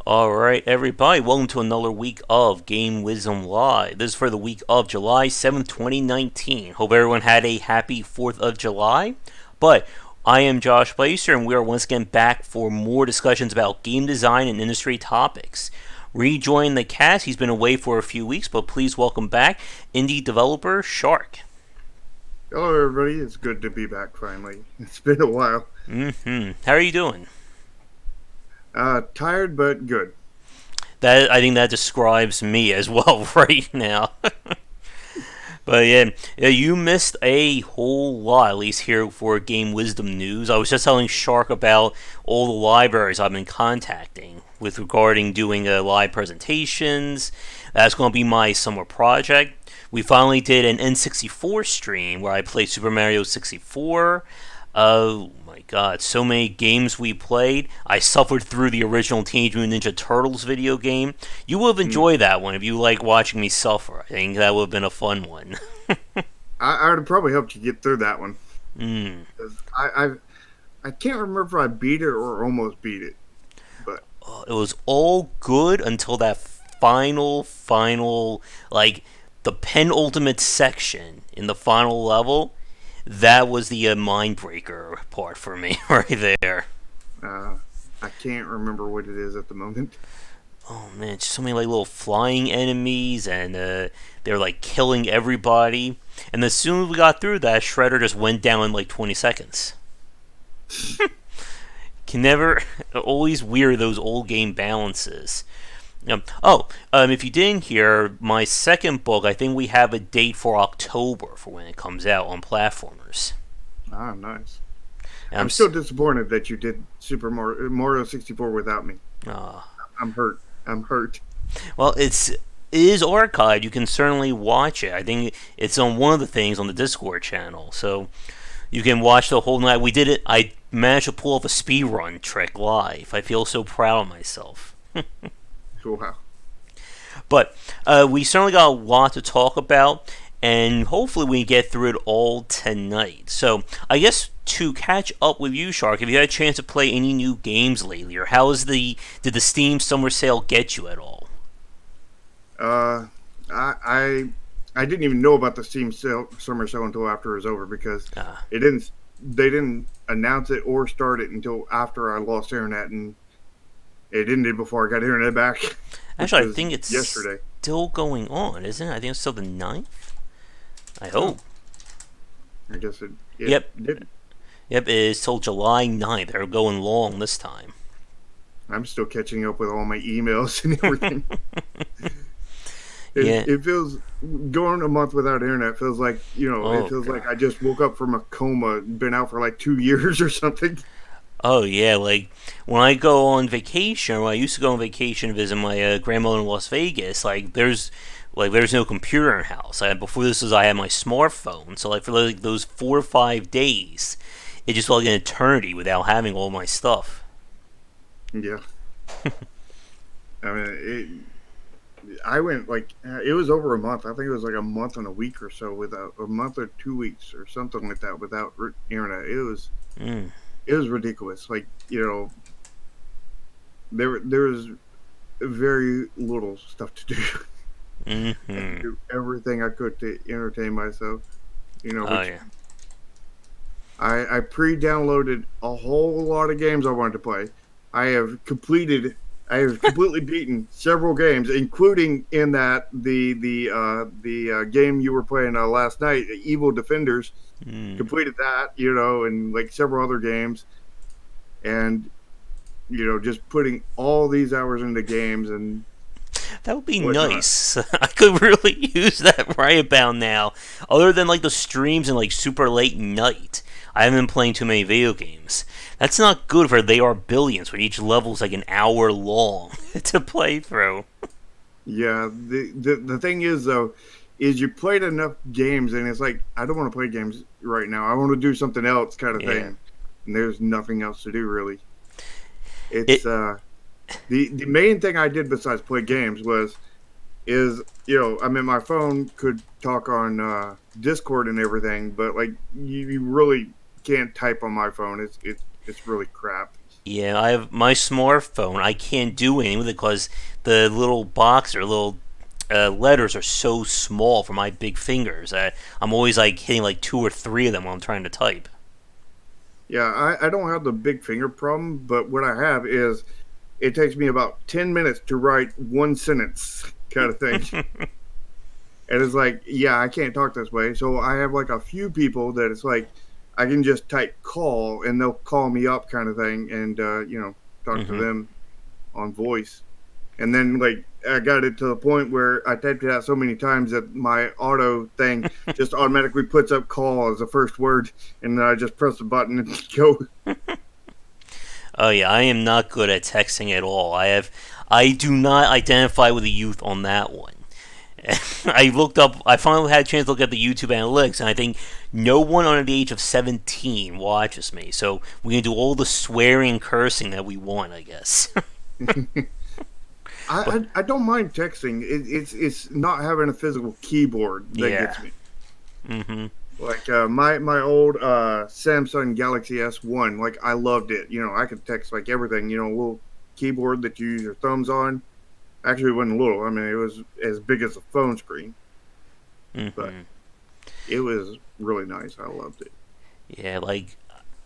Alright, everybody, welcome to another week of Game Wisdom Live. This is for the week of July 7th, 2019. Hope everyone had a happy 4th of July. But I am Josh Bycer, and we are once again back for more discussions about game design and industry topics. Rejoin the cast, he's been away for a few weeks, but please welcome back indie developer Shark. Hello, everybody. It's good to be back finally. It's been a while. How are you doing? Tired, but good. I think that describes me as well right now. But yeah, you missed a whole lot, at least here for Game Wisdom News. I was just telling Shark about all the libraries I've been contacting with regarding doing live presentations. That's going to be my summer project. We finally did an N64 stream where I played Super Mario 64. Oh my god, so many games we played. I suffered through the original Teenage Mutant Ninja Turtles video game. You would have Mm. enjoyed that one if you like watching me suffer. I think that would have been a fun one. I would have probably helped you get through that one. Mm. 'Cause I can't remember if I beat it or almost beat it. But It was all good until that final, like the penultimate section in the final level. That was the mind breaker part for me right there. uh, I can't remember what it is at the moment. Oh man, just so many like little flying enemies, and they're like killing everybody. And as soon as we got through that, Shredder just went down in like 20 seconds. Can never, always weird those old game balances. If you didn't hear, my second book, I think we have a date for October for when it comes out on platformers. Nice. And I'm still disappointed that you did Mario 64 without me. uh, I'm hurt. I'm hurt. well, it is archived. You can certainly watch it. I think it's on one of the things on the Discord channel, so you can watch the whole night. We did it. I managed to pull off a speed run trick live. I feel so proud of myself. Wow. But we certainly got a lot to talk about, and hopefully we get through it all tonight. So I guess to catch up with you, Shark, have you had a chance to play any new games lately, or did the Steam Summer Sale get you at all? Uh, I didn't even know about the summer sale until after it was over because Uh, it didn't. They didn't announce it or start it until after I lost internet, and it ended before I got internet back, which Actually, I was think it's yesterday. still going on, isn't it? I think it's still the 9th. I Oh, hope. I guess it Yep, did. yep, it's till July 9th. They're going long this time. I'm still catching up with all my emails and everything. It, Yeah. it feels going a month without internet feels like it Oh, feels God. like I just woke up from a coma, been out for like 2 years or something. Oh yeah, like when I go on vacation, when I used to go on vacation to visit my grandmother in Las Vegas, there's no computer in the house. Before this was I had my smartphone, so like for like those 4 or 5 days, it just felt like an eternity without having all my stuff. Yeah, I mean I went like it was over a month. I think it was like a month and a week or so without a month or 2 weeks or something like that without internet. Mm. It was ridiculous. Like there was very little stuff to do. I had to Hmm. do everything I could to entertain myself. Oh Which yeah. I pre-downloaded a whole lot of games I wanted to play. I have completed. I have completely beaten several games, including in that the game you were playing last night, Evil Defenders. Mm. Completed that, and like several other games, and just putting all these hours into games and That would be whatnot. nice. I could really use that right about now. Other than like the streams and like super late night, I haven't been playing too many video games. That's not good for they are billions when each level's like an hour long to play through. Yeah, the thing is though, is you played enough games and it's like I don't want to play games right now. I want to do something else, kind of Yeah. thing. And there's nothing else to do really. It's It the main thing I did besides play games was is I mean my phone could talk on Discord and everything, but like you really can't type on my phone. It's really crap. Yeah, I have my smartphone. I can't do anything with it because the little box or little letters are so small for my big fingers. I'm always like hitting like two or three of them while I'm trying to type. Yeah, I don't have the big finger problem, but what I have is it takes me about 10 minutes to write one sentence kind of thing. And it's like, yeah, I can't talk this way. So I have like a few people that it's like I can just type call and they'll call me up kind of thing and, talk to Hmm. them on voice. And then like I got it to the point where I typed it out so many times that my auto thing just automatically puts up call as the first word, and then I just press the button and go. Oh yeah, I am not good at texting at all. I do not identify with the youth on that one. I looked up. I finally had a chance to look at the YouTube analytics, and I think no one under the age of 17 watches me. So we can do all the swearing and cursing that we want, I guess. But I don't mind texting. It's not having a physical keyboard that yeah. gets me. Hmm. Like my old Samsung Galaxy S1, like I loved it. I could text like everything. A little keyboard that you use your thumbs on. Actually, it wasn't little. I mean, it was as big as a phone screen, but Hmm. it was really nice. I loved it. Yeah, like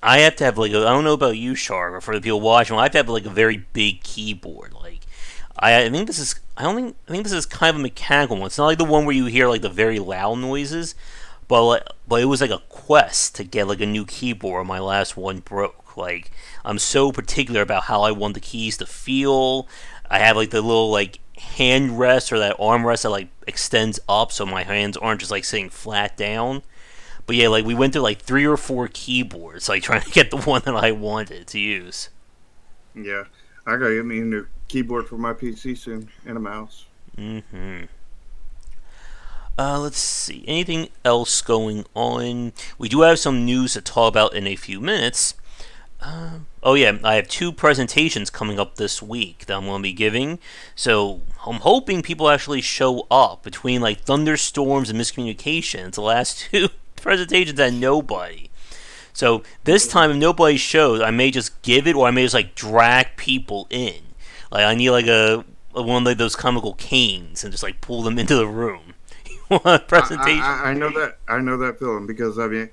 I have to have like I don't know about you, Shark, or for the people watching, I have to have like a very big keyboard. Like I think this is I think this is kind of a mechanical one. It's not like the one where you hear like the very loud noises, but it was like a quest to get like a new keyboard. My last one broke. Like I'm so particular about how I want the keys to feel. I have like the little like hand rest or that arm rest that like extends up so my hands aren't just like sitting flat down. But yeah, like we went through like three or four keyboards, like trying to get the one that I wanted to use. Yeah, I gotta get me a new keyboard for my PC soon and a mouse. Hmm. Let's see. Anything else going on? We do have some news to talk about in a few minutes. Oh yeah, I have two presentations coming up this week that I'm going to be giving. So I'm hoping people actually show up between like thunderstorms and miscommunications. The last two presentations had nobody. So this time, if nobody shows, I may just give it, or I may just like drag people in. Like I need like one of like, those comical canes and just like pull them into the room. Presentation. I know that feeling because I mean,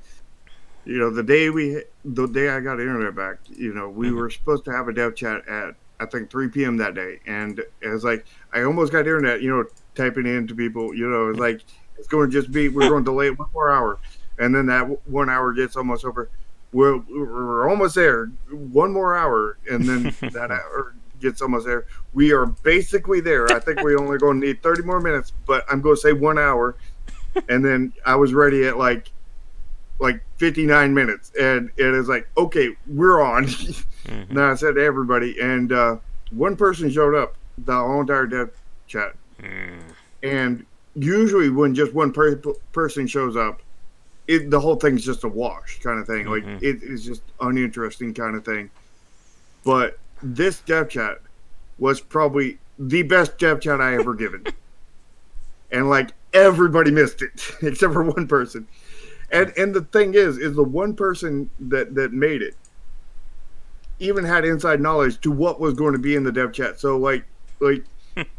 the day I got internet back, we Hmm. were supposed to have a dev chat at I think 3 p.m. that day, and it was like I almost got internet, typing in to people, it's like it's going to just be we're going to delay it 1 more hour, and then that 1 hour gets almost over. We're almost there, 1 more hour, and then that hour gets almost there. We are basically there. I think we're only going to need 30 more minutes, but I'm going to say 1 hour, and then I was ready at like 59 minutes, and it is like, okay, we're on. Hmm. Now I said to everybody, and one person showed up the whole entire dev chat, Hmm. and usually when just one person shows up, the whole thing's just a wash kind of thing. Like Hmm. it is just uninteresting kind of thing. But this dev chat was probably the best dev chat I ever given, and like everybody missed it except for one person. And the thing is the one person that made it even had inside knowledge to what was going to be in the dev chat. So like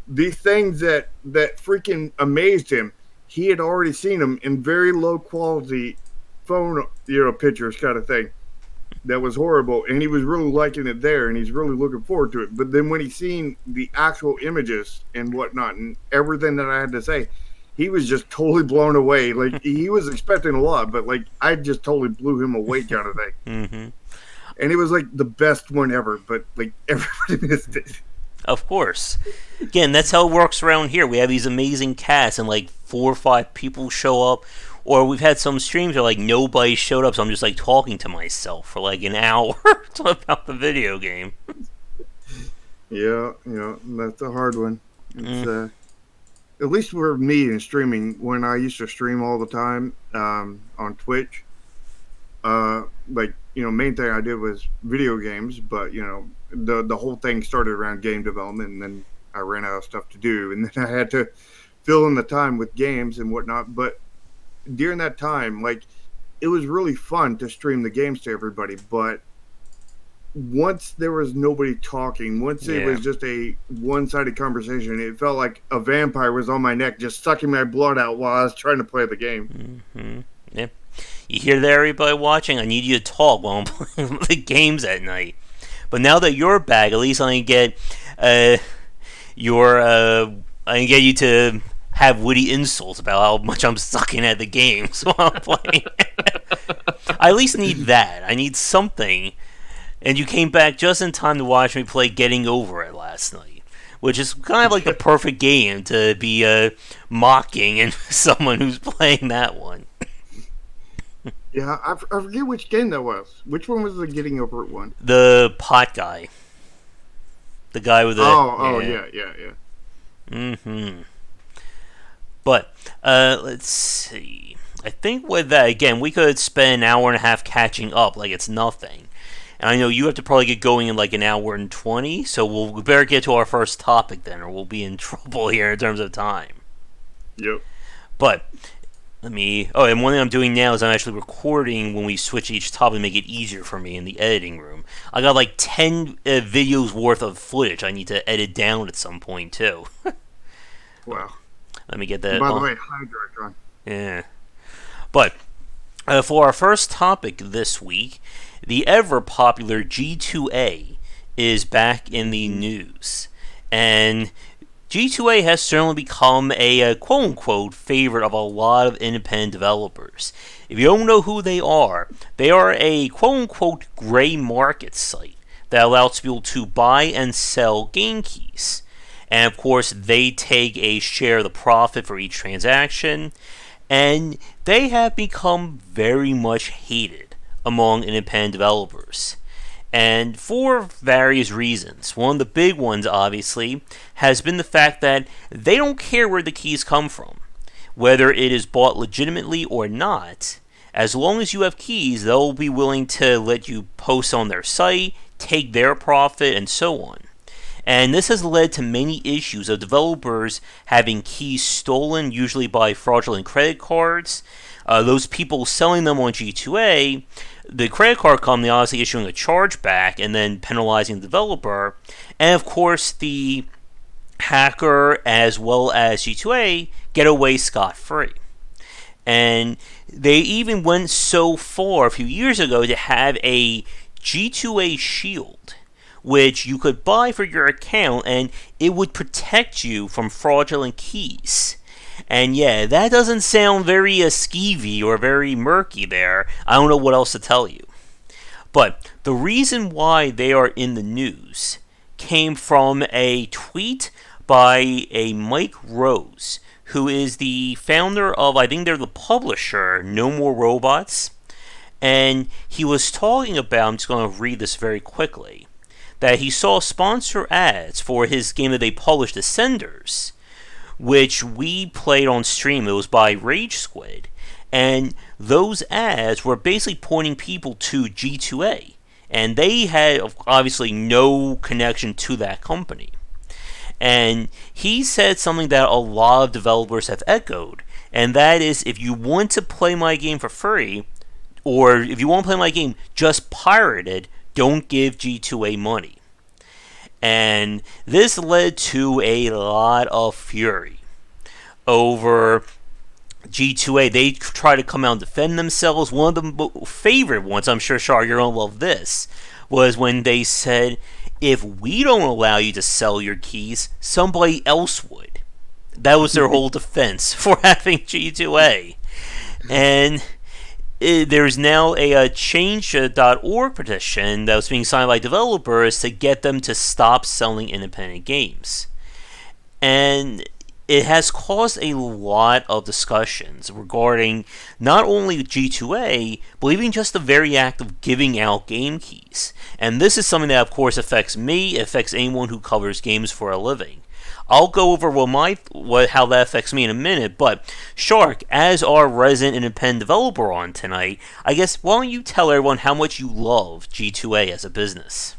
these things that freaking amazed him, he had already seen them in very low quality phone pictures kind of thing. That was horrible, and he was really liking it there, and he's really looking forward to it. But then when he seen the actual images and whatnot, and everything that I had to say, he was just totally blown away. Like he was expecting a lot, but like I just totally blew him away, kind of thing. Hmm. And it was like the best one ever, but like everybody missed it. Of course. Again, that's how it works around here. We have these amazing casts, and like four or five people show up, or we've had some streams where like nobody showed up, so I'm just like talking to myself for like an hour about the video game. Yeah, that's a hard one. It's Mm. at least for me in streaming, when I used to stream all the time on Twitch, like main thing I did was video games, but the whole thing started around game development, and then I ran out of stuff to do, and then I had to fill in the time with games and whatnot. But during that time, like it was really fun to stream the games to everybody, but once there was nobody talking, once it Yeah. was just a one-sided conversation, it felt like a vampire was on my neck, just sucking my blood out while I was trying to play the game. Hmm. Yeah. You hear that, everybody watching? I need you to talk while I'm playing the games at night. But now that you're back, at least I can get uh, your I can get you to have witty insults about how much I'm sucking at the games while I'm playing. I at least need that. I need something. And you came back just in time to watch me play Getting Over It last night, which is kind of like the perfect game to be mocking and someone who's playing that one. Yeah, I forget which game that was. Which one was the getting over it one? The pot guy, the guy with the Oh, yeah. yeah. Mm-hmm. But let's see. I think with that again, we could spend an hour and a half catching up like it's nothing. And I know you have to probably get going in like an hour and 20, so we better get to our first topic then, or we'll be in trouble here in terms of time. Yep. But let me. Oh, and one thing I'm doing now is I'm actually recording when we switch each topic to make it easier for me in the editing room. I got like 10 videos worth of footage I need to edit down at some point too. Wow. Let me get And that. by the Oh, way, hi, Directron. yeah. But for our first topic this week, the ever popular G2A is back in the news. And G2A has certainly become a quote unquote favorite of a lot of independent developers. If you don't know who they are a quote unquote gray market site that allows people to buy and sell game keys. And of course, they take a share of the profit for each transaction, and they have become very much hated among independent developers. And for various reasons. One of the big ones, obviously, has been the fact that they don't care where the keys come from. Whether it is bought legitimately or not, as long as you have keys, they'll be willing to let you post on their site, take their profit, and so on. And this has led to many issues of developers having keys stolen, usually by fraudulent credit cards. Those people selling them on G2A, the credit card company obviously issuing a chargeback and then penalizing the developer. And of course, the hacker as well as G2A get away scot free. And they even went so far a few years ago to have a G2A shield, which you could buy for your account, and it would protect you from fraudulent keys. And yeah, that doesn't sound very skeevy or very murky there. I don't know what else to tell you. But the reason why they are in the news came from a tweet by a Mike Rose, who is the founder of, I think they're the publisher, No More Robots. And he was talking about, I'm just going to read this very quickly, that he saw sponsor ads for his game that they published, Ascenders, which we played on stream. It was by Rage Squid. And those ads were basically pointing people to G2A. And they had obviously no connection to that company. And he said something that a lot of developers have echoed, and that is, if you want to play my game for free, or if you want to play my game just pirated, don't give G2A money. And this led to a lot of fury over G2A. They try to come out and defend themselves. One of the favorite ones, I'm sure, Char, you're going to love this, was when they said, if we don't allow you to sell your keys, somebody else would. That was their whole defense for having G2A. And there's now a change.org petition that was being signed by developers to get them to stop selling independent games. And it has caused a lot of discussions regarding not only G2A, but even just the very act of giving out game keys. And this is something that, of course, affects me, affects anyone who covers games for a living. I'll go over how that affects me in a minute, but Shark, as our resident independent developer on tonight, I guess why don't you tell everyone how much you love G2A as a business?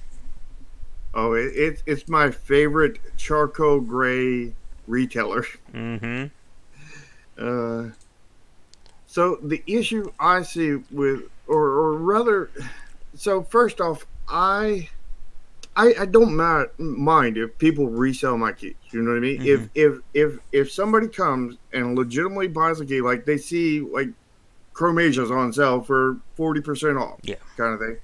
Oh, it's my favorite charcoal gray retailer. Mm-hmm. Uh, so the issue I see with, or rather, so first off, I I don't mind if people resell my keys. You know what I mean? Mm-hmm. If somebody comes and legitimately buys a key, like they see like Chromasia's on sale for 40% off, Yeah. kind of thing.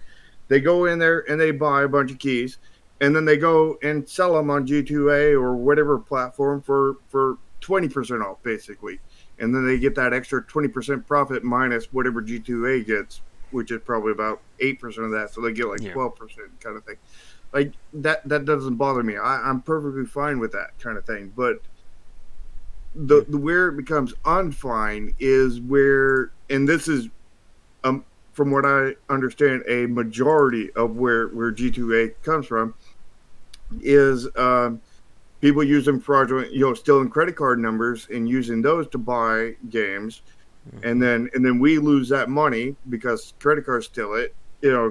They go in there and they buy a bunch of keys, and then they go and sell them on G2A or whatever platform for 20% off, basically. And then they get that extra 20% profit minus whatever G2A gets, which is probably about 8% of that. So they get like Yeah. 12% kind of thing. Like that doesn't bother me. I'm perfectly fine with that kind of thing. But the where it becomes unfine is where, and this is from what I understand, a majority of where G2A comes from is people using fraudulent, stealing credit card numbers and using those to buy games, and Mm-hmm. then we lose that money because credit cards steal it.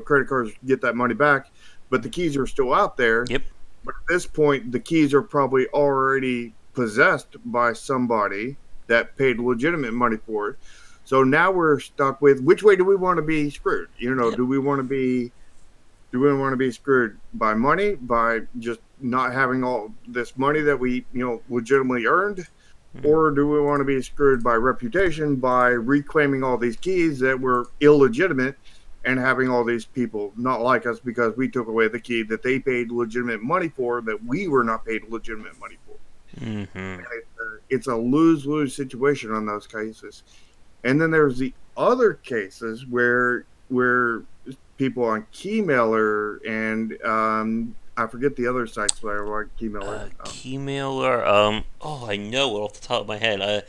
Credit cards get that money back, but the keys are still out there. Yep. But at this point, the keys are probably already possessed by somebody that paid legitimate money for it. So now we're stuck with which way do we want to be screwed? Yep. Do we want to be screwed by money, by just not having all this money that we legitimately earned, Mm-hmm. or do we want to be screwed by reputation by reclaiming all these keys that were illegitimate and having all these people not like us because we took away the key that they paid legitimate money for that we were not paid legitimate money for? Mm-hmm. And it's a lose-lose situation on those cases. And then there's the other cases where people on Keymailer and I forget the other sites that are like Keymailer. Keymailer. Oh, I know it off the top of my head.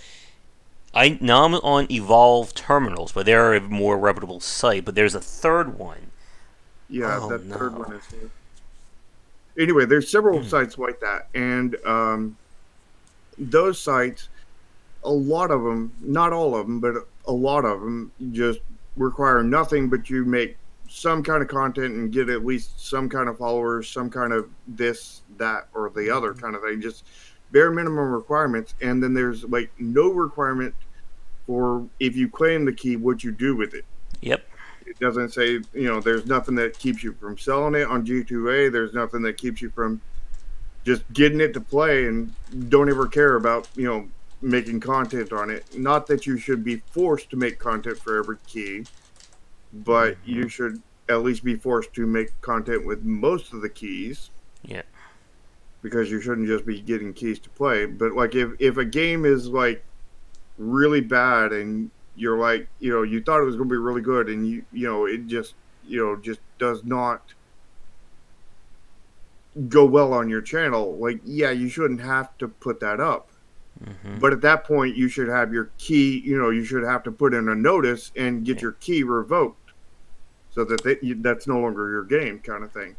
I now I'm on Evolve Terminals, but they're a more reputable site. But there's a third one. Yeah, Oh that third no. one is. Anyway, there's several Mm. sites like that, and those sites, a lot of them, not all of them, but a lot of them, just require nothing but you make some kind of content and get at least some kind of followers, some kind of this, that, or the other Mm-hmm. kind of thing. Just bare minimum requirements, and then there's like no requirement for if you claim the key, what you do with it. Yep. It doesn't say, there's nothing that keeps you from selling it on G2A. There's nothing that keeps you from just getting it to play and don't ever care about, making content on it. Not that you should be forced to make content for every key, but Mm-hmm. you should at least be forced to make content with most of the keys Yeah. because you shouldn't just be getting keys to play. But like if a game is like really bad and you're like, you thought it was going to be really good and it just does not go well on your channel, like, yeah, you shouldn't have to put that up. Mm-hmm. But at that point, you should have your key, you should have to put in a notice and get Yeah. your key revoked so that that's no longer your game kind of thing.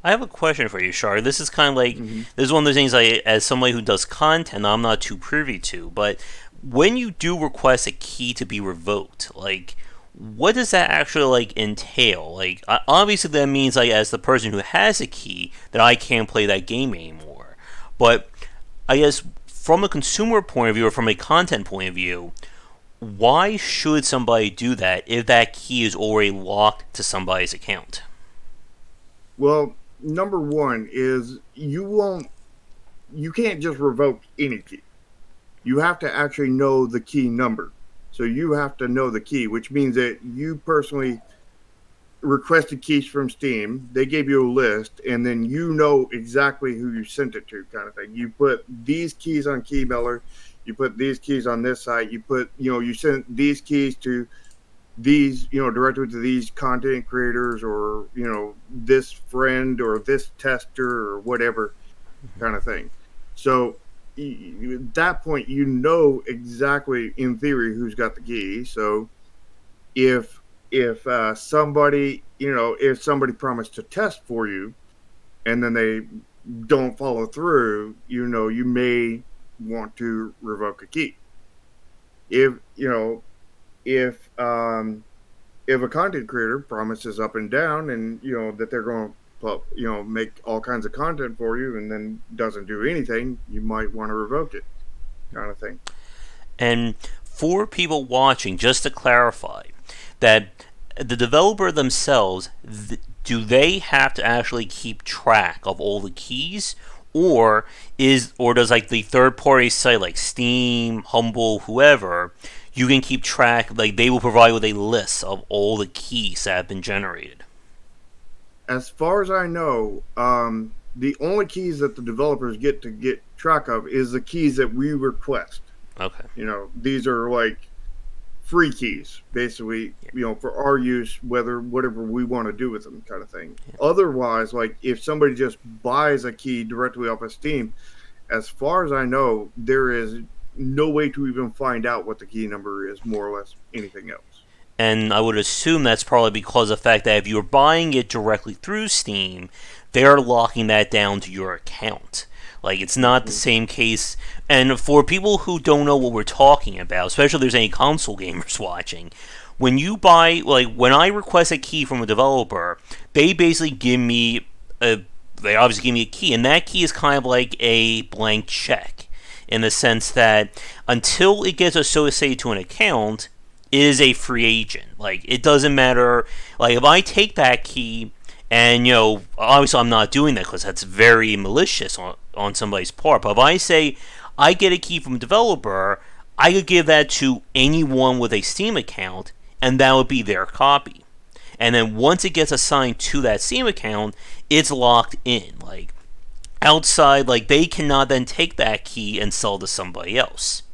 I have a question for you, Shar. This is kind of like Mm-hmm. this is one of those things I, as somebody who does content, I'm not too privy to. But when you do request a key to be revoked, like what does that actually like entail? Like obviously that means like as the person who has a key that I can't play that game anymore. But I guess from a consumer point of view or from a content point of view, why should somebody do that if that key is already locked to somebody's account? Well, number one is you can't just revoke any key. You have to actually know the key number. So you have to know the key, which means that you personally requested keys from Steam. They gave you a list, and then you know exactly who you sent it to, kind of thing. You put these keys on Keymailer, you put these keys on this site, you sent these keys to these, directly to these content creators or, this friend or this tester or whatever kind of thing. So at that point, you know exactly, in theory, who's got the key. So if somebody promised to test for you and then they don't follow through, you may want to revoke a key. If you know if a content creator promises up and down and that they're going to make all kinds of content for you and then doesn't do anything, you might want to revoke it, kind of thing. And for people watching, just to clarify, that the developer themselves do they have to actually keep track of all the keys, or does like the third party site like Steam, Humble, whoever, you can keep track, like they will provide with a list of all the keys that have been generated? As far as I know, the only keys that the developers get to get track of is the keys that we request. Okay. These are like free keys, basically, Yeah. for our use, whatever we want to do with them, kind of thing. Otherwise, like if somebody just buys a key directly off of Steam, as far as I know, there is no way to even find out what the key number is, more or less anything else. And I would assume that's probably because of the fact that if you're buying it directly through Steam, they're locking that down to your account. Like, it's not the Mm-hmm. same case. And for people who don't know what we're talking about, especially if there's any console gamers watching, when you buy, like, when I request a key from a developer, they basically give me a, they obviously give me a key, and that key is kind of like a blank check in the sense that until it gets associated to an account, it is a free agent. Like, it doesn't matter. Like, if I take that key, and obviously I'm not doing that because that's very malicious on somebody's part. But if I say I get a key from a developer, I could give that to anyone with a Steam account, and that would be their copy. And then once it gets assigned to that Steam account, it's locked in. Like, outside, like, they cannot then take that key and sell to somebody else. Yep.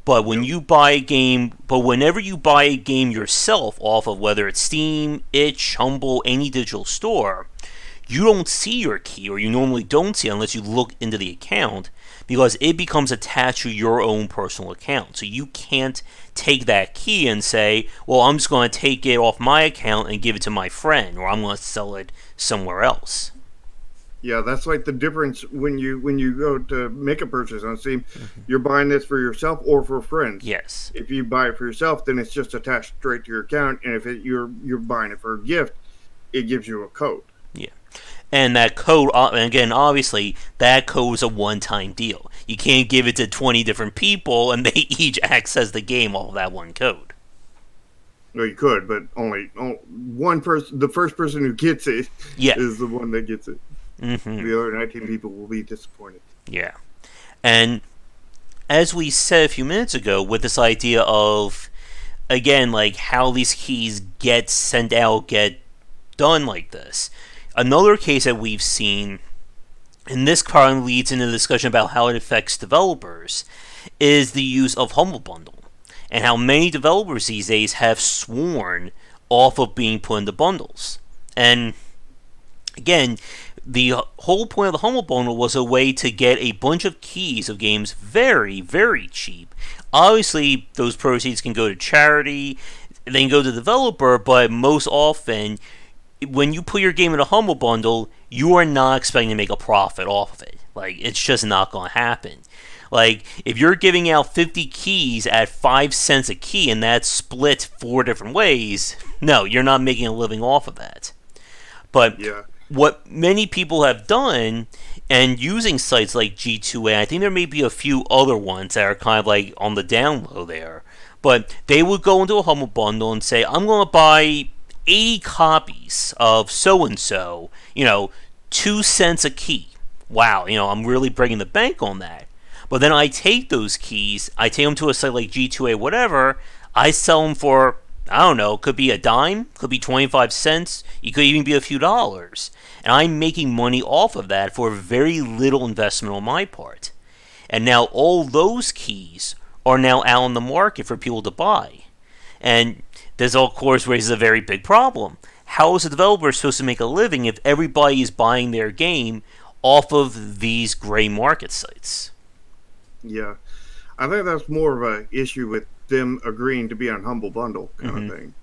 But whenever you buy a game yourself off of whether it's Steam, Itch, Humble, any digital store, you don't see your key, or you normally don't see it unless you look into the account, because it becomes attached to your own personal account. So you can't take that key and say, well, I'm just going to take it off my account and give it to my friend, or I'm going to sell it somewhere else. Yeah, that's like the difference when you go to make a purchase on Steam. Mm-hmm. You're buying this for yourself or for friends. Yes. If you buy it for yourself, then it's just attached straight to your account, and if you're buying it for a gift, it gives you a code. Yeah. And that code, and again, obviously, that code is a one-time deal. You can't give it to 20 different people and they each access the game off of that one code. Well, you could, but only one person. The first person who gets it Yeah. is the one that gets it. Mm-hmm. The other 19 people will be disappointed. Yeah. And as we said a few minutes ago, with this idea of, again, like how these keys get sent out, get done like this, another case that we've seen, and this kind of leads into the discussion about how it affects developers, is the use of Humble Bundle, and how many developers these days have sworn off of being put into bundles. And again, the whole point of the Humble Bundle was a way to get a bunch of keys of games very, very cheap. Obviously, those proceeds can go to charity, they can go to the developer, but most often, when you put your game in a Humble Bundle, you are not expecting to make a profit off of it. Like, it's just not going to happen. Like, if you're giving out 50 keys at 5 cents a key and that's split 4 different ways, no, you're not making a living off of that. But Yeah. what many people have done, and using sites like G2A, I think there may be a few other ones that are kind of like on the down low there, but they would go into a Humble Bundle and say, I'm going to buy 80 copies of so and so, 2 cents a key. Wow, I'm really breaking the bank on that. But then I take those keys, I take them to a site like G2A, whatever, I sell them for, I don't know, could be a dime, could be 25 cents, it could even be a few dollars. And I'm making money off of that for very little investment on my part. And now all those keys are now out on the market for people to buy. And this, of course, raises a very big problem. How is a developer supposed to make a living if everybody is buying their game off of these gray market sites? Yeah. I think that's more of a issue with them agreeing to be on Humble Bundle kind Mm-hmm. of thing,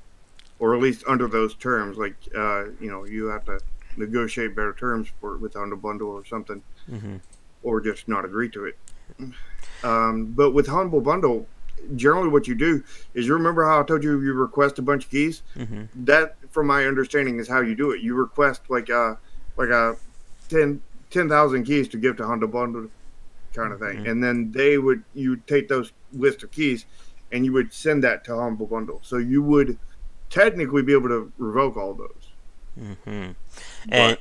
or at least under those terms. Like, you have to negotiate better terms for it with Humble Bundle or something, Mm-hmm. or just not agree to it. But with Humble Bundle, generally what you do is, you remember how I told you you request a bunch of keys. Mm-hmm. That, from my understanding, is how you do it. You request like a 10,000 keys to give to Humble Bundle kind of thing, Mm-hmm. and then you take those list of keys and you would send that to Humble Bundle. So you would technically be able to revoke all those. Hmm. And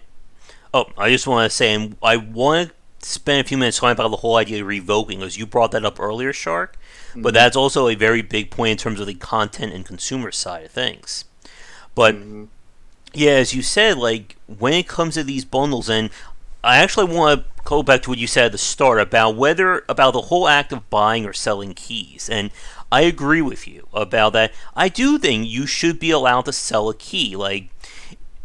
But I just want to say, and I want to spend a few minutes talking about the whole idea of revoking, because you brought that up earlier, Shark. But hmm that's also a very big point in terms of the content and consumer side of things. But hmm yeah, as you said, like when it comes to these bundles, and I actually want to go back to what you said at the start about the whole act of buying or selling keys, and I agree with you about that. I do think you should be allowed to sell a key, like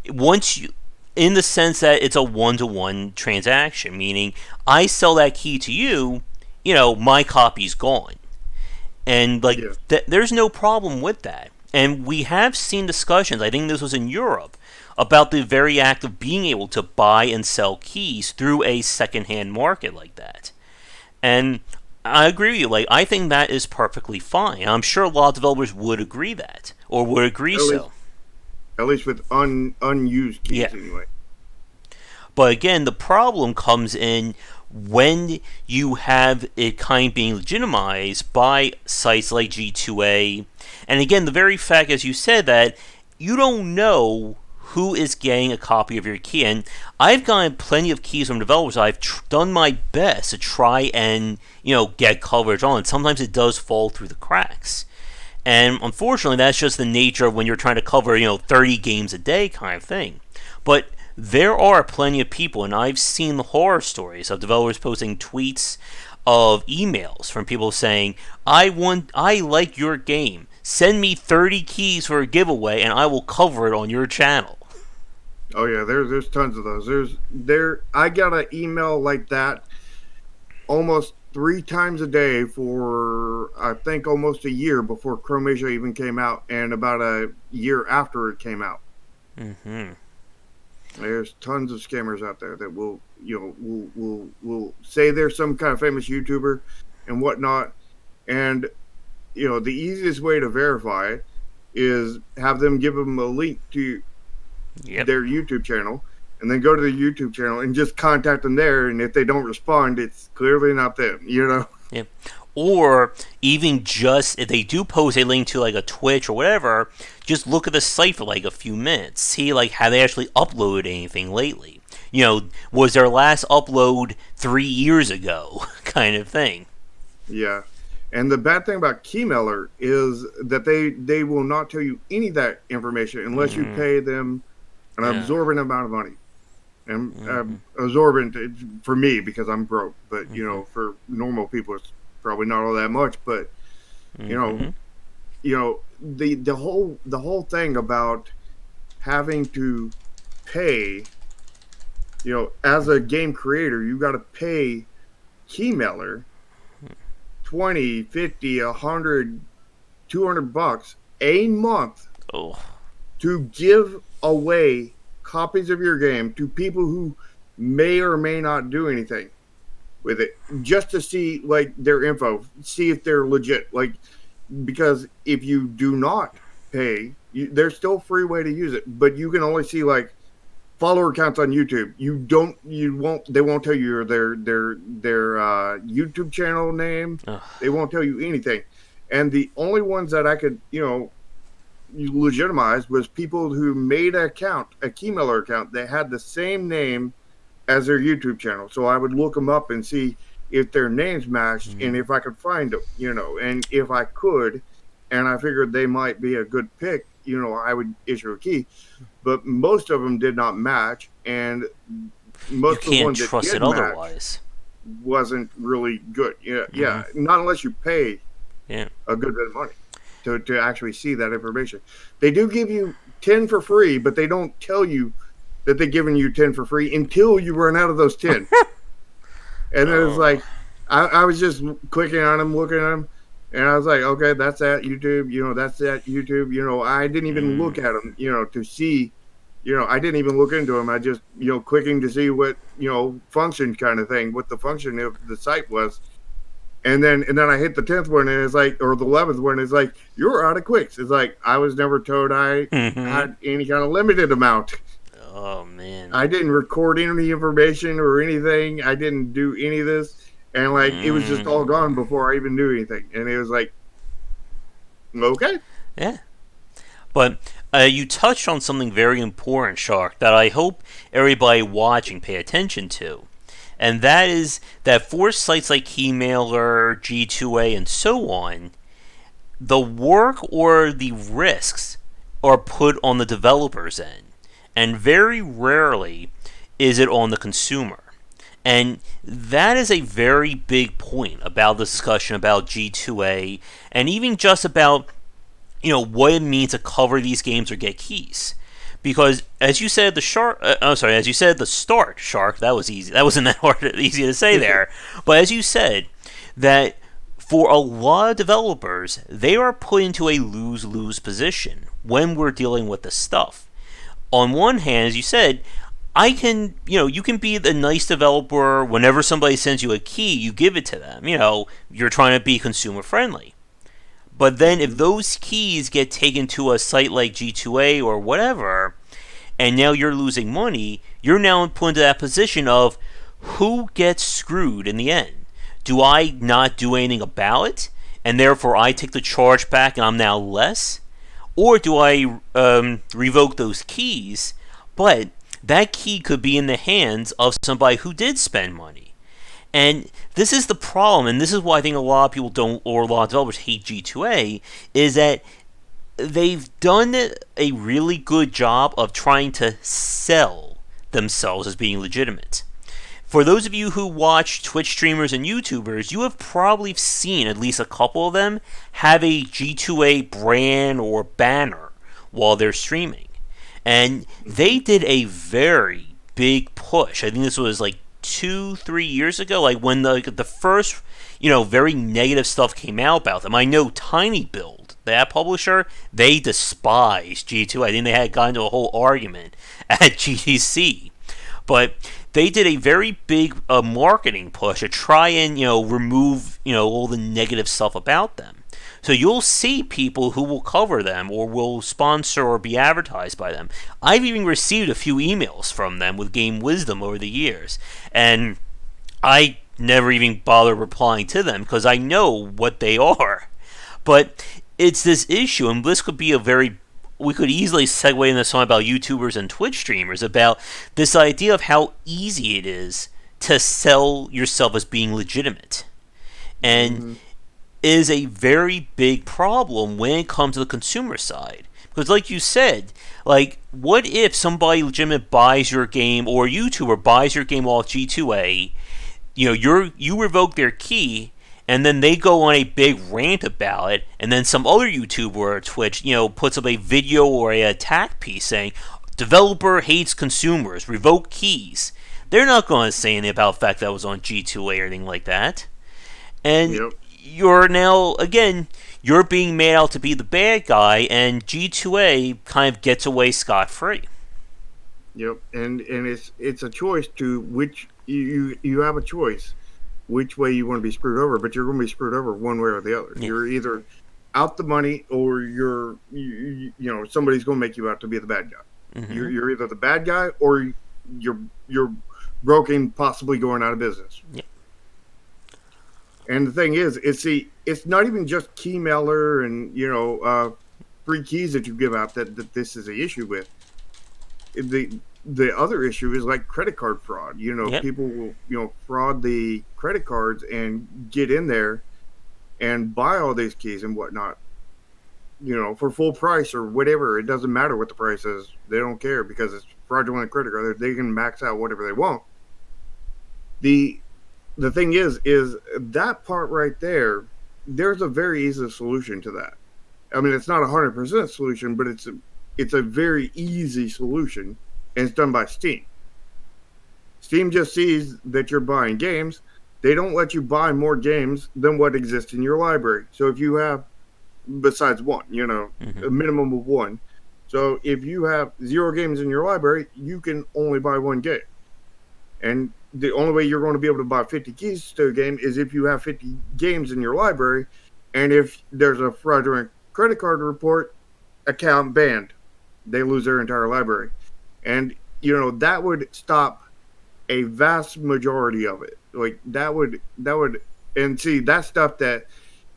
once you, in the sense that it's a one-to-one transaction, meaning I sell that key to you, my copy's gone, and like yeah, there's no problem with that. And we have seen discussions, I think this was in Europe, about the very act of being able to buy and sell keys through a secondhand market like that. And I agree with you. Like, I think that is perfectly fine. I'm sure a lot of developers would agree that, or would agree at least so. with unused Yeah. keys anyway. But again, the problem comes in when you have it kind of being legitimized by sites like G2A. And again, the very fact, as you said, that you don't know who is getting a copy of your key. And I've gotten plenty of keys from developers I've done my best to try and, get coverage on. Sometimes it does fall through the cracks. And unfortunately, that's just the nature of when you're trying to cover, 30 games a day kind of thing. But there are plenty of people, and I've seen the horror stories of developers posting tweets of emails from people saying, I like your game. Send me 30 keys for a giveaway and I will cover it on your channel. Oh yeah, there's tons of those. I got an email like that almost 3 times a day for I think almost a year before Chromasia even came out, and about a year after it came out. Mm-hmm. There's tons of scammers out there that will will say they're some kind of famous YouTuber and whatnot, and the easiest way to verify it is have them give them a link to Yep. their YouTube channel, and then go to the YouTube channel and just contact them there. And if they don't respond, it's clearly not them. Yep. Or even just if they do post a link to like a Twitch or whatever, just look at the site for like a few minutes. See like have they actually uploaded anything lately? Was their last upload 3 years ago, kind of thing. Yeah. And the bad thing about Keymailer is that they will not tell you any of that information unless you Mm, pay them an yeah. absorbent amount of money. And Mm-hmm. absorbent for me because I'm broke, but Mm-hmm. for normal people it's probably not all that much. But you know, Mm-hmm. the whole thing about having to pay, as a game creator, you got to pay Keymailer 20, 50, 100, $200 a month Oh. to give away copies of your game to people who may or may not do anything with it, just to see like their info, see if they're legit. Like, because if you do not pay, there's still a free way to use it, but you can only see like follower counts on YouTube. They won't tell you their YouTube channel name. Ugh. They won't tell you anything. And the only ones that I could, legitimize was people who made a Keymailer account that had the same name as their YouTube channel. So I would look them up and see if their names matched and Mm. if I could find them, and if I could, and I figured they might be a good pick, I would issue a key. But most of them did not match, and You most of the can't ones that trust it did match otherwise. wasn't really good. Yeah, Mm-hmm. yeah. Not unless you pay Yeah. a good bit of money to actually see that information. They do give you 10 for free, but they don't tell you that they're giving you 10 for free until you run out of those 10. And then it's Oh. like, I was just clicking on them, looking at them, and I was like, okay, that's that YouTube, that's that YouTube. I didn't even look Mm. at them, to see, I didn't even look into them. I just, clicking to see what, function kind of thing, what the function of the site was. And then I hit the 10th one, and it's like, or the 11th one, it's like, you're out of quicks. It's like, I was never told I Mm-hmm. had any kind of limited amount. Oh man. I didn't record any information or anything. I didn't do any of this. And like, it was just all gone Mm. before I even knew anything. And it was like, okay. Yeah. But You touched on something very important, Shark, that I hope everybody watching pay attention to. And that is that for sites like Keymailer, G2A, and so on, the work or the risks are put on the developer's end. And very rarely is it on the consumer. And that is a very big point about the discussion about G2A and even just about what it means to cover these games or get keys. Because as you said, as you said, the start, Shark. That was easy. That wasn't that hard, easy to say there. But as you said, that for a lot of developers, they are put into a lose-lose position when we're dealing with this stuff. On one hand, as you said, you can be the nice developer. Whenever somebody sends you a key, you give it to them. You're trying to be consumer friendly. But then if those keys get taken to a site like G2A or whatever, and now you're losing money, you're now put into that position of who gets screwed in the end? Do I not do anything about it, and therefore I take the charge back and I'm now less? Or do I revoke those keys, but that key could be in the hands of somebody who did spend money? And this is the problem, and this is why I think a lot of people don't, or a lot of developers hate G2A, is that they've done a really good job of trying to sell themselves as being legitimate. For those of you who watch Twitch streamers and YouTubers, you have probably seen at least a couple of them have a G2A brand or banner while they're streaming. And they did a very big push. I think this was like 2-3 years ago, like when the first very negative stuff came out about them. I know Tiny Build, that publisher, they despised G2. I think they had gotten into a whole argument at GDC, but they did a very big marketing push to try and remove all the negative stuff about them. So you'll see people who will cover them or will sponsor or be advertised by them. I've even received a few emails from them with game wisdom over the years, and I never even bother replying to them because I know what they are. But it's this issue, and this could be we could easily segue into something about YouTubers and Twitch streamers, about this idea of how easy it is to sell yourself as being legitimate. And is a very big problem when it comes to the consumer side. Because like you said, what if somebody legitimate buys your game, or a YouTuber buys your game off G2A, you revoke their key, and then they go on a big rant about it, and then some other YouTuber or Twitch, puts up a video or a attack piece saying, developer hates consumers, revoke keys. They're not going to say anything about the fact that was on G2A or anything like that. And you're now, again, you're being made out to be the bad guy, and G2A kind of gets away scot-free. Yep, and it's a choice to which you have a choice which way you want to be screwed over, but you're going to be screwed over one way or the other. Yeah. You're either out the money, or somebody's going to make you out to be the bad guy. Mm-hmm. You're either the bad guy, or you're broken, possibly going out of business. Yeah. And the thing is, it's not even just Keymailer and free keys that you give out that this is an issue with. The other issue is like credit card fraud. People will fraud the credit cards and get in there and buy all these keys and whatnot. For full price or whatever. It doesn't matter what the price is. They don't care because it's fraudulent credit card. They can max out whatever they want. The thing is that part right there, there's a very easy solution to that. I mean, it's not 100% solution, but it's a very easy solution, and it's done by Steam. Steam just sees that you're buying games. They don't let you buy more games than what exists in your library. So if you have, besides one, a minimum of one. So if you have 0 games in your library, you can only buy one game. And the only way you're going to be able to buy 50 keys to a game is if you have 50 games in your library, and if there's a fraudulent credit card report, account banned. They lose their entire library. And, that would stop a vast majority of it. Like, that would, and see, that's stuff that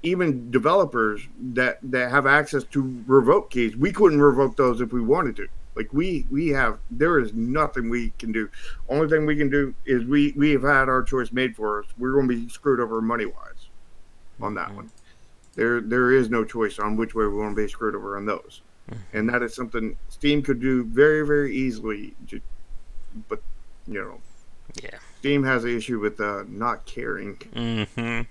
even developers that have access to revoke keys, we couldn't revoke those if we wanted to. Like we have, there is nothing we can do. Only thing we can do is we have had our choice made for us. We're going to be screwed over money wise on that one. There is no choice on which way we want to be screwed over on those, and that is something Steam could do very, very easily. But Yeah. Steam has an issue with not caring. Mm-hmm.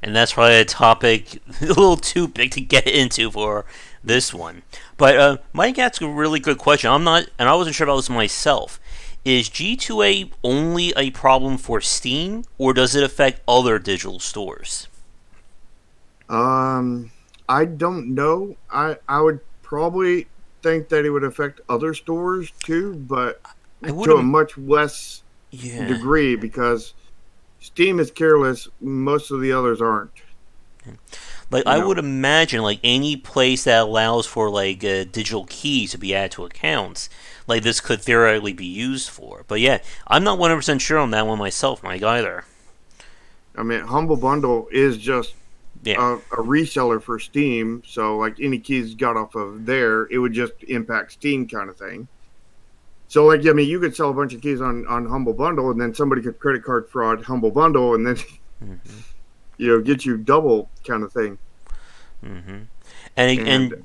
And that's probably a topic a little too big to get into for this one. But Mike asked a really good question. I wasn't sure about this myself. Is G2A only a problem for Steam, or does it affect other digital stores? I don't know. I would probably think that it would affect other stores too, but I would to a have. much less Yeah. degree because Steam is careless. Most of the others aren't. Like You I would know, imagine, like any place that allows for like digital keys to be added to accounts, like this could theoretically be used for. But yeah, I'm not 100% sure on that one myself, Mike, either. I mean, Humble Bundle is just Yeah. a reseller for Steam. So, like any keys got off of there, it would just impact Steam kind of thing. So, like, I mean, you could sell a bunch of keys on Humble Bundle, and then somebody could credit card fraud Humble Bundle, and then Mm-hmm. get you double kind of thing. Mm-hmm. And And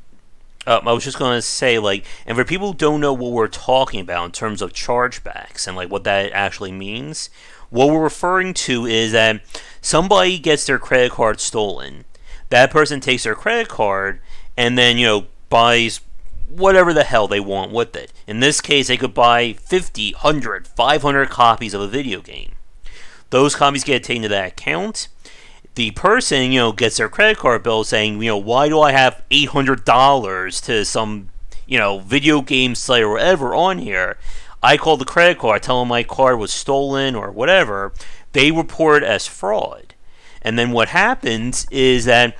I was just gonna say, like, and for people who don't know what we're talking about in terms of chargebacks and like what that actually means, what we're referring to is that somebody gets their credit card stolen. That person takes their credit card and then buys whatever the hell they want with it. In this case, they could buy 50, 100, 500 copies of a video game. Those copies get taken to that account. The person, gets their credit card bill saying, why do I have $800 to some, video game site or whatever on here? I call the credit card, tell them my card was stolen or whatever. They report it as fraud. And then what happens is that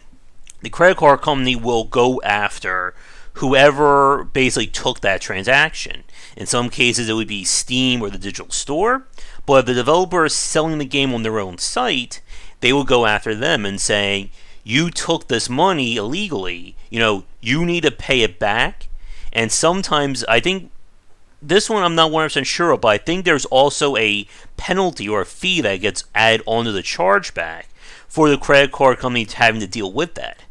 the credit card company will go after whoever basically took that transaction. In some cases, it would be Steam or the digital store. But if the developer is selling the game on their own site, they will go after them and say, you took this money illegally. You need to pay it back. And sometimes, I think, this one I'm not 100% sure of, but I think there's also a penalty or a fee that gets added onto the chargeback for the credit card company having to deal with that.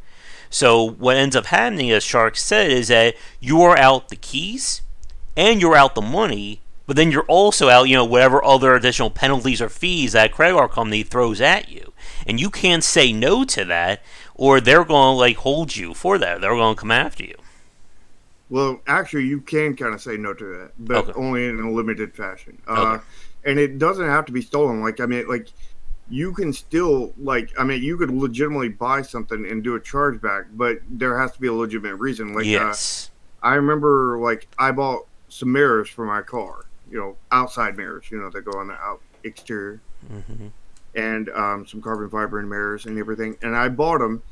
So what ends up happening, as Shark said, is that you are out the keys and you're out the money, but then you're also out, whatever other additional penalties or fees that credit card company throws at you. And you can't say no to that, or they're going to like hold you for that. They're going to come after you. well, actually, you can kind of say no to that, but Okay. only in a limited fashion. Okay. And it doesn't have to be stolen. Like, I mean, like you can still like, I mean, you could legitimately buy something and do a chargeback, but there has to be a legitimate reason. Like, Yes. I remember like I bought some mirrors for my car, outside mirrors, that go on the out exterior, Mm-hmm. and some carbon fiber mirrors and everything. And I bought them,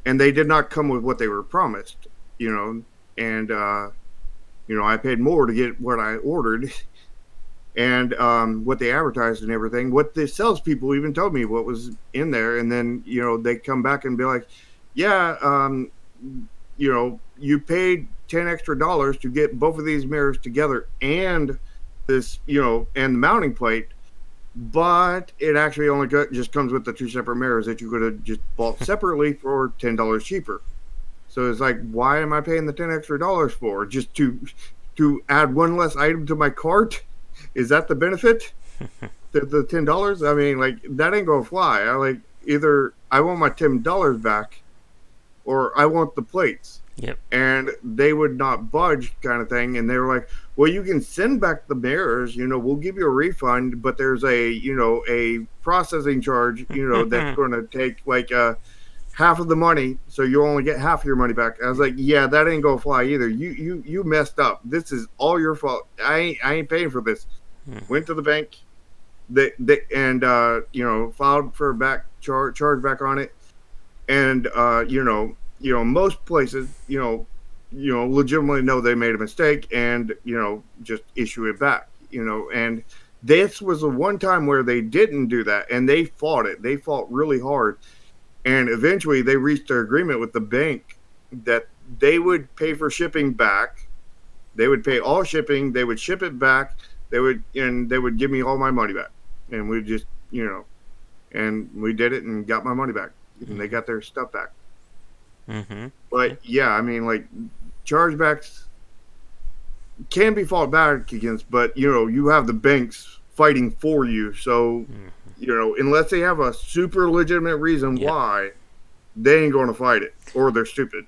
and they did not come with what they were promised, and I paid more to get what I ordered and what they advertised and everything. What the salespeople even told me what was in there, and then they come back and be like, "Yeah, you paid $10 extra to get both of these mirrors together and this, and the mounting plate, but it actually only just comes with the two separate mirrors that you could have just bought separately for $10 cheaper." So it's like, why am I paying the $10 extra for? Just to add one less item to my cart? Is that the benefit? The $10? I mean, like that ain't gonna fly. I like either I want my $10 back, or I want the plates. Yep. And they would not budge, kind of thing. And they were like, well, you can send back the mirrors, we'll give you a refund, but there's a processing charge, that's going to take like half of the money, so you only get half your money back. I was like, yeah, that ain't gonna fly either. You messed up. This is all your fault. I ain't paying for this. Went to the bank, and filed for a charge back on it, and most places legitimately know they made a mistake and just issue it back. And this was the one time where they didn't do that, and they fought it. They fought really hard. And eventually they reached their agreement with the bank that they would pay for shipping back. They would pay all shipping. They would ship it back. They would give me all my money back. And we just, and we did it and got my money back. And they got their stuff back. Mm-hmm. But yeah, I mean, like, chargebacks can be fought back against, but you have the banks fighting for you. So, unless they have a super legitimate reason why, they ain't going to fight it, or they're stupid.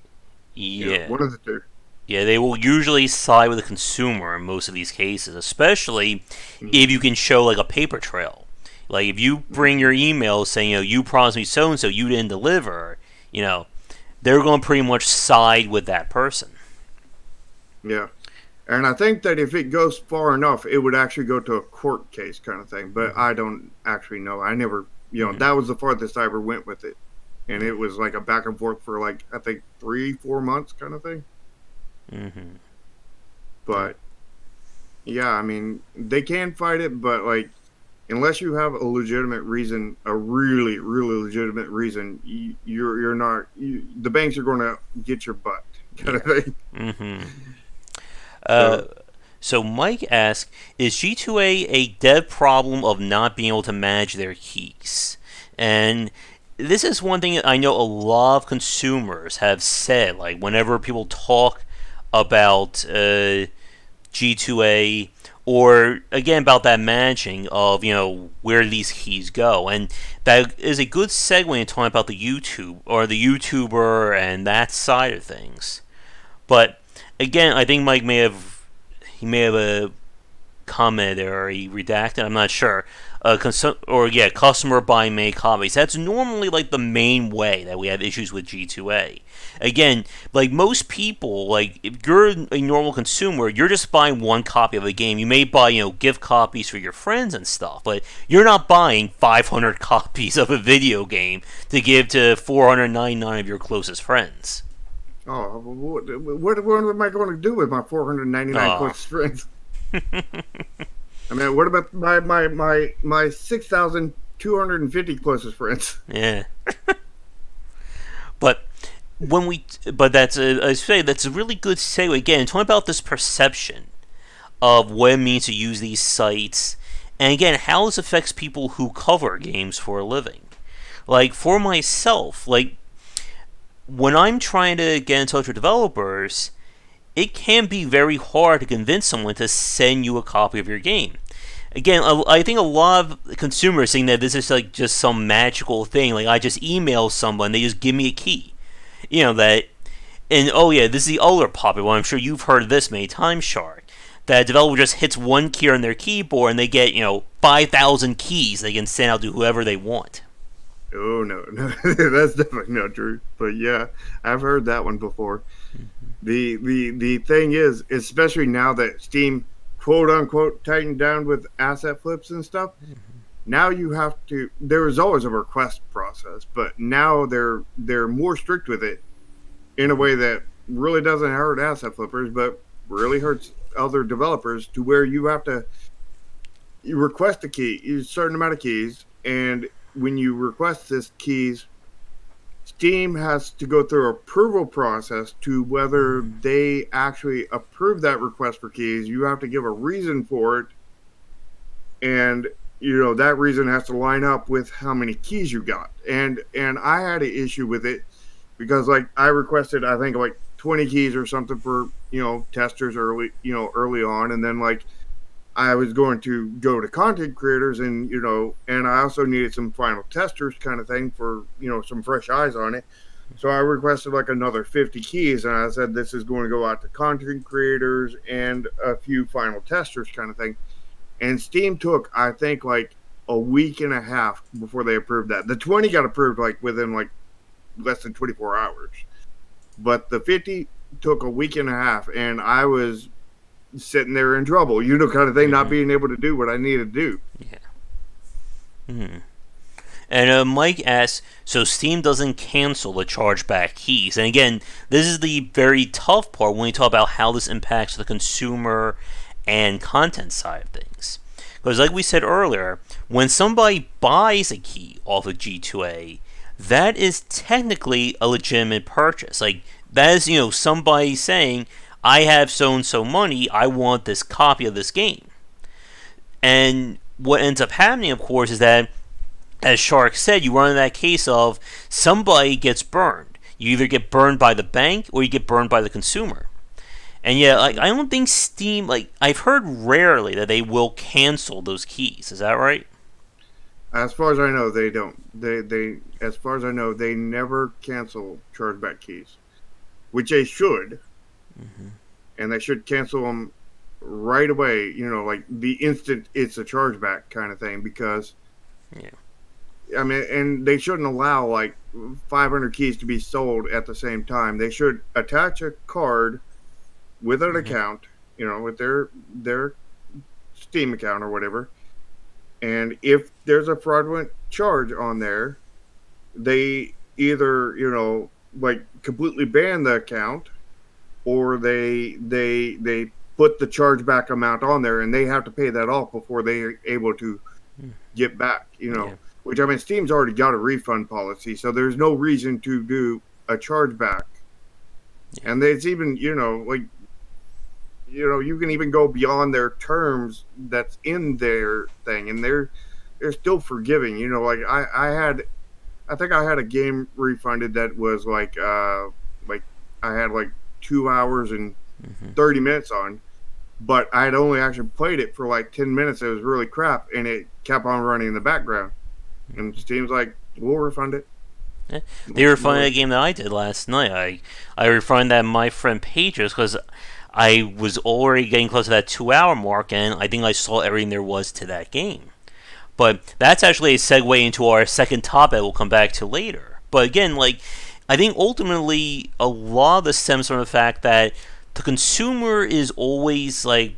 Yeah. One of the two. Yeah, they will usually side with the consumer in most of these cases, especially if you can show like a paper trail. Like if you bring your email saying, you promised me so and so, you didn't deliver, they're going to pretty much side with that person. Yeah. And I think that if it goes far enough, it would actually go to a court case kind of thing. But I don't actually know. I never, that was the farthest I ever went with it. And it was like a back and forth for like, I think 3-4 months kind of thing. Mm-hmm. But yeah, I mean, they can fight it, but like, unless you have a legitimate reason, a really, really legitimate reason, you're not. The banks are going to get your butt, kind of thing. Mm-hmm. So Mike asks, is G2A a dev problem of not being able to manage their keys? And this is one thing that I know a lot of consumers have said. Like whenever people talk about G2A, or again about that managing of where these keys go, and that is a good segue into talking about the YouTube or the YouTuber and that side of things. But again, I think Mike may have commented or he redacted. I'm not sure. Customer buying many copies. That's normally like the main way that we have issues with G2A. Again, like most people, like if you're a normal consumer, you're just buying one copy of a game. You may buy, gift copies for your friends and stuff, but you're not buying 500 copies of a video game to give to 499 of your closest friends. Oh, what am I going to do with my 499 closest friends? I mean, what about my 6,250 closest friends? Yeah. But that's a really good segue. Again, talking about this perception of what it means to use these sites, and again, how this affects people who cover games for a living. Like for myself, like when I'm trying to get in touch with developers, it can be very hard to convince someone to send you a copy of your game. Again, I think a lot of consumers think that this is like just some magical thing. Like I just email someone, they just give me a key. That, and oh yeah, this is the other popular one. I'm sure you've heard of this many times, Shard. That a developer just hits one key on their keyboard and they get 5,000 keys they can send out to whoever they want. Oh no, that's definitely not true. But yeah, I've heard that one before. The thing is, especially now that Steam quote unquote tightened down with asset flips and stuff, now you have to. There was always a request process, but now they're more strict with it in a way that really doesn't hurt asset flippers, but really hurts other developers. To where you request a key, a certain amount of keys, and when you request this keys, Steam has to go through an approval process to whether they actually approve that request for keys. You have to give a reason for it, and that reason has to line up with how many keys you got. And I had an issue with it because like I requested, I think like 20 keys or something for testers early on, and then like I was going to go to content creators and I also needed some final testers kind of thing for some fresh eyes on it. So I requested like another 50 keys, and I said this is going to go out to content creators and a few final testers kind of thing. And Steam took, I think, like a week and a half before they approved that. The 20 got approved like within like less than 24 hours, but the 50 took a week and a half, and I was sitting there in trouble, kind of thing, not being able to do what I needed to do. Yeah. And Mike asks, so Steam doesn't cancel the chargeback keys. And again, this is the very tough part when we talk about how this impacts the consumer and content side of things. Because like we said earlier, when somebody buys a key off of G2A, that is technically a legitimate purchase. Like, that is, somebody saying, I have so and so money, I want this copy of this game. And what ends up happening, of course, is that, as Shark said, you run into that case of somebody gets burned. You either get burned by the bank or you get burned by the consumer. And yeah, like, I don't think Steam, like, I've heard rarely that they will cancel those keys. Is that right? As far as I know, they don't. As far as I know, they never cancel chargeback keys, which they should, Mm-hmm. and they should cancel them right away. Like the instant it's a chargeback kind of thing. Because Yeah. I mean, and they shouldn't allow like 500 keys to be sold at the same time. They should attach a card with an Mm-hmm. account, with their Steam account or whatever. And if there's a fraudulent charge on there, they either like completely ban the account, or they put the chargeback amount on there, and they have to pay that off before they're able to get back. Yeah. Which, I mean, Steam's already got a refund policy, so there's no reason to do a chargeback. Yeah. And it's even like you can even go beyond their terms that's in their thing, and they're still forgiving. Like I think I had a game refunded that was like I had like 2 hours and Mm-hmm. 30 minutes on, but I had only actually played it for like 10 minutes. It was really crap, and it kept on running in the background. And Steam's like, we'll refund it. Yeah. They refunded a game that I did last night. I refunded that My Friend Pages because I was already getting close to that 2 hour mark, and I think I saw everything there was to that game. But that's actually a segue into our second topic we'll come back to later. But again, like, I think ultimately a lot of this stems from the fact that the consumer is always like,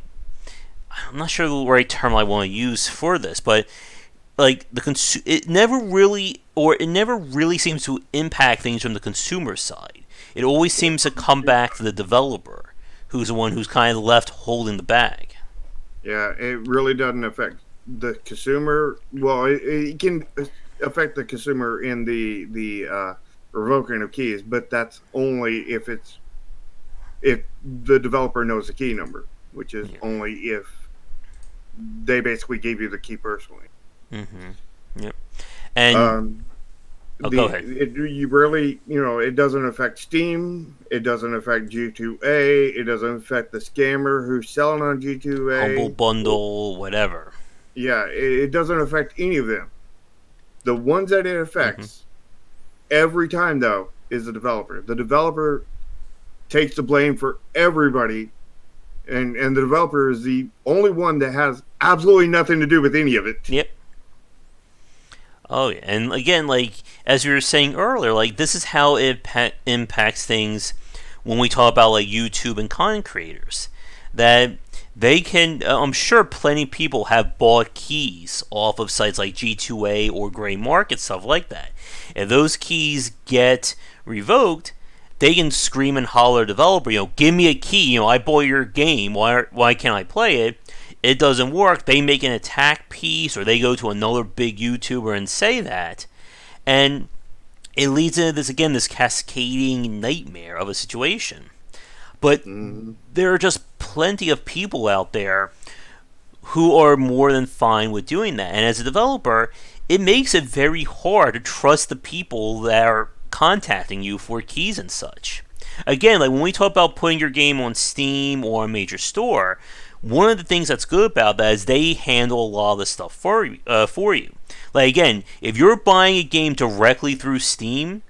I'm not sure the right term I want to use for this, but like it never really seems to impact things from the consumer side. It always seems to come back to the developer, who's the one who's kind of left holding the bag. Yeah, it really doesn't affect the consumer. Well, it can affect the consumer in the revoking of keys, but that's only if the developer knows the key number, which is Yeah. only if they basically gave you the key personally. Mm-hmm. Yep. And Um, go ahead. you really, it doesn't affect Steam. It doesn't affect G2A. It doesn't affect the scammer who's selling on Humble G2A. bundle, whatever. Yeah, it doesn't affect any of them. The ones that it Mm-hmm. affects every time, though, is the developer. The developer takes the blame for everybody, and the developer is the only one that has absolutely nothing to do with any of it. Yep. Oh yeah, and again, like as we were saying earlier, like this is how it impacts things when we talk about like YouTube and content creators. That they can, I'm sure, plenty of people have bought keys off of sites like G2A or Gray Market, stuff like that. If those keys get revoked, they can scream and holler at the developer, give me a key. I bought your game. Why can't I play it? It doesn't work. They make an attack piece, or they go to another big YouTuber and say that, and it leads into this cascading nightmare of a situation. But Mm-hmm. there are just plenty of people out there who are more than fine with doing that. And as a developer, it makes it very hard to trust the people that are contacting you for keys and such. Again, like when we talk about putting your game on Steam or a major store, one of the things that's good about that is they handle a lot of the stuff for you. Like again, if you're buying a game directly through Steam,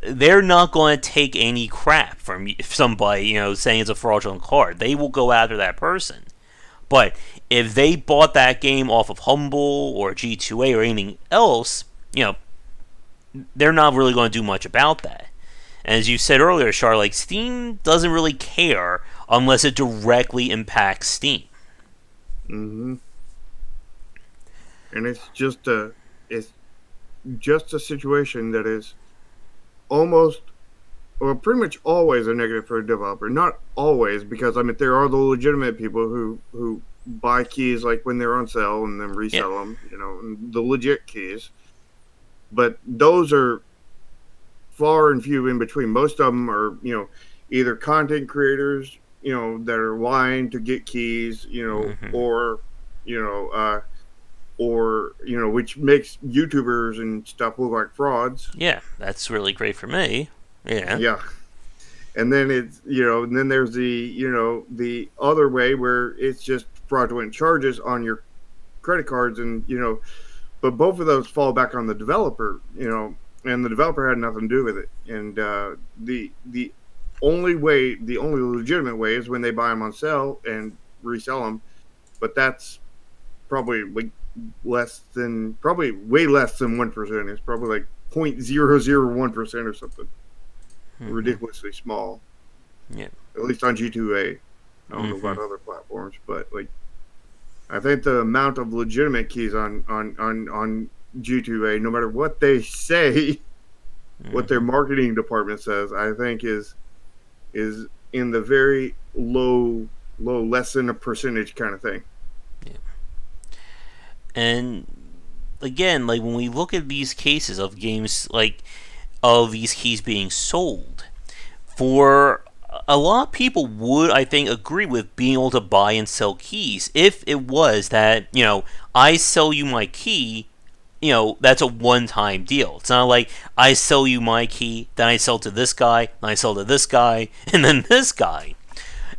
they're not going to take any crap from somebody, saying it's a fraudulent card. They will go after that person. But if they bought that game off of Humble or G2A or anything else, they're not really going to do much about that. And as you said earlier, Char, like Steam doesn't really care unless it directly impacts Steam. Mm-hmm. And it's just a situation that is almost, or pretty much always, a negative for a developer. Not always, because I mean there are the legitimate people who buy keys like when they're on sale and then resell them. The legit keys. but those are far and few in between. Most of them are, either content creators, that are lying to get keys, Hmm. you know, which makes YouTubers and stuff look like frauds. Yeah, that's really great for me. Yeah. Yeah. And then and then there's the other way where it's just fraudulent charges on your credit cards, and but both of those fall back on the developer, and the developer had nothing to do with it. And the the only legitimate way is when they buy them on sale and resell them. But that's probably like probably way less than 1%. It's probably like 0.001% or something, Hmm. ridiculously small. Yeah. At least on G2A. I don't know Hmm. about other platforms, but like I think the amount of legitimate keys on G2A, no matter what they say, what their Hmm. marketing department says, I think is in the very low, less than a percentage kind of thing. Yeah. And again, like when we look at these cases of games, like of these keys being sold, for a lot of people would, I think, agree with being able to buy and sell keys if it was that, I sell you my key, that's a one time deal. It's not like I sell you my key, then I sell to this guy, then I sell to this guy, and then this guy.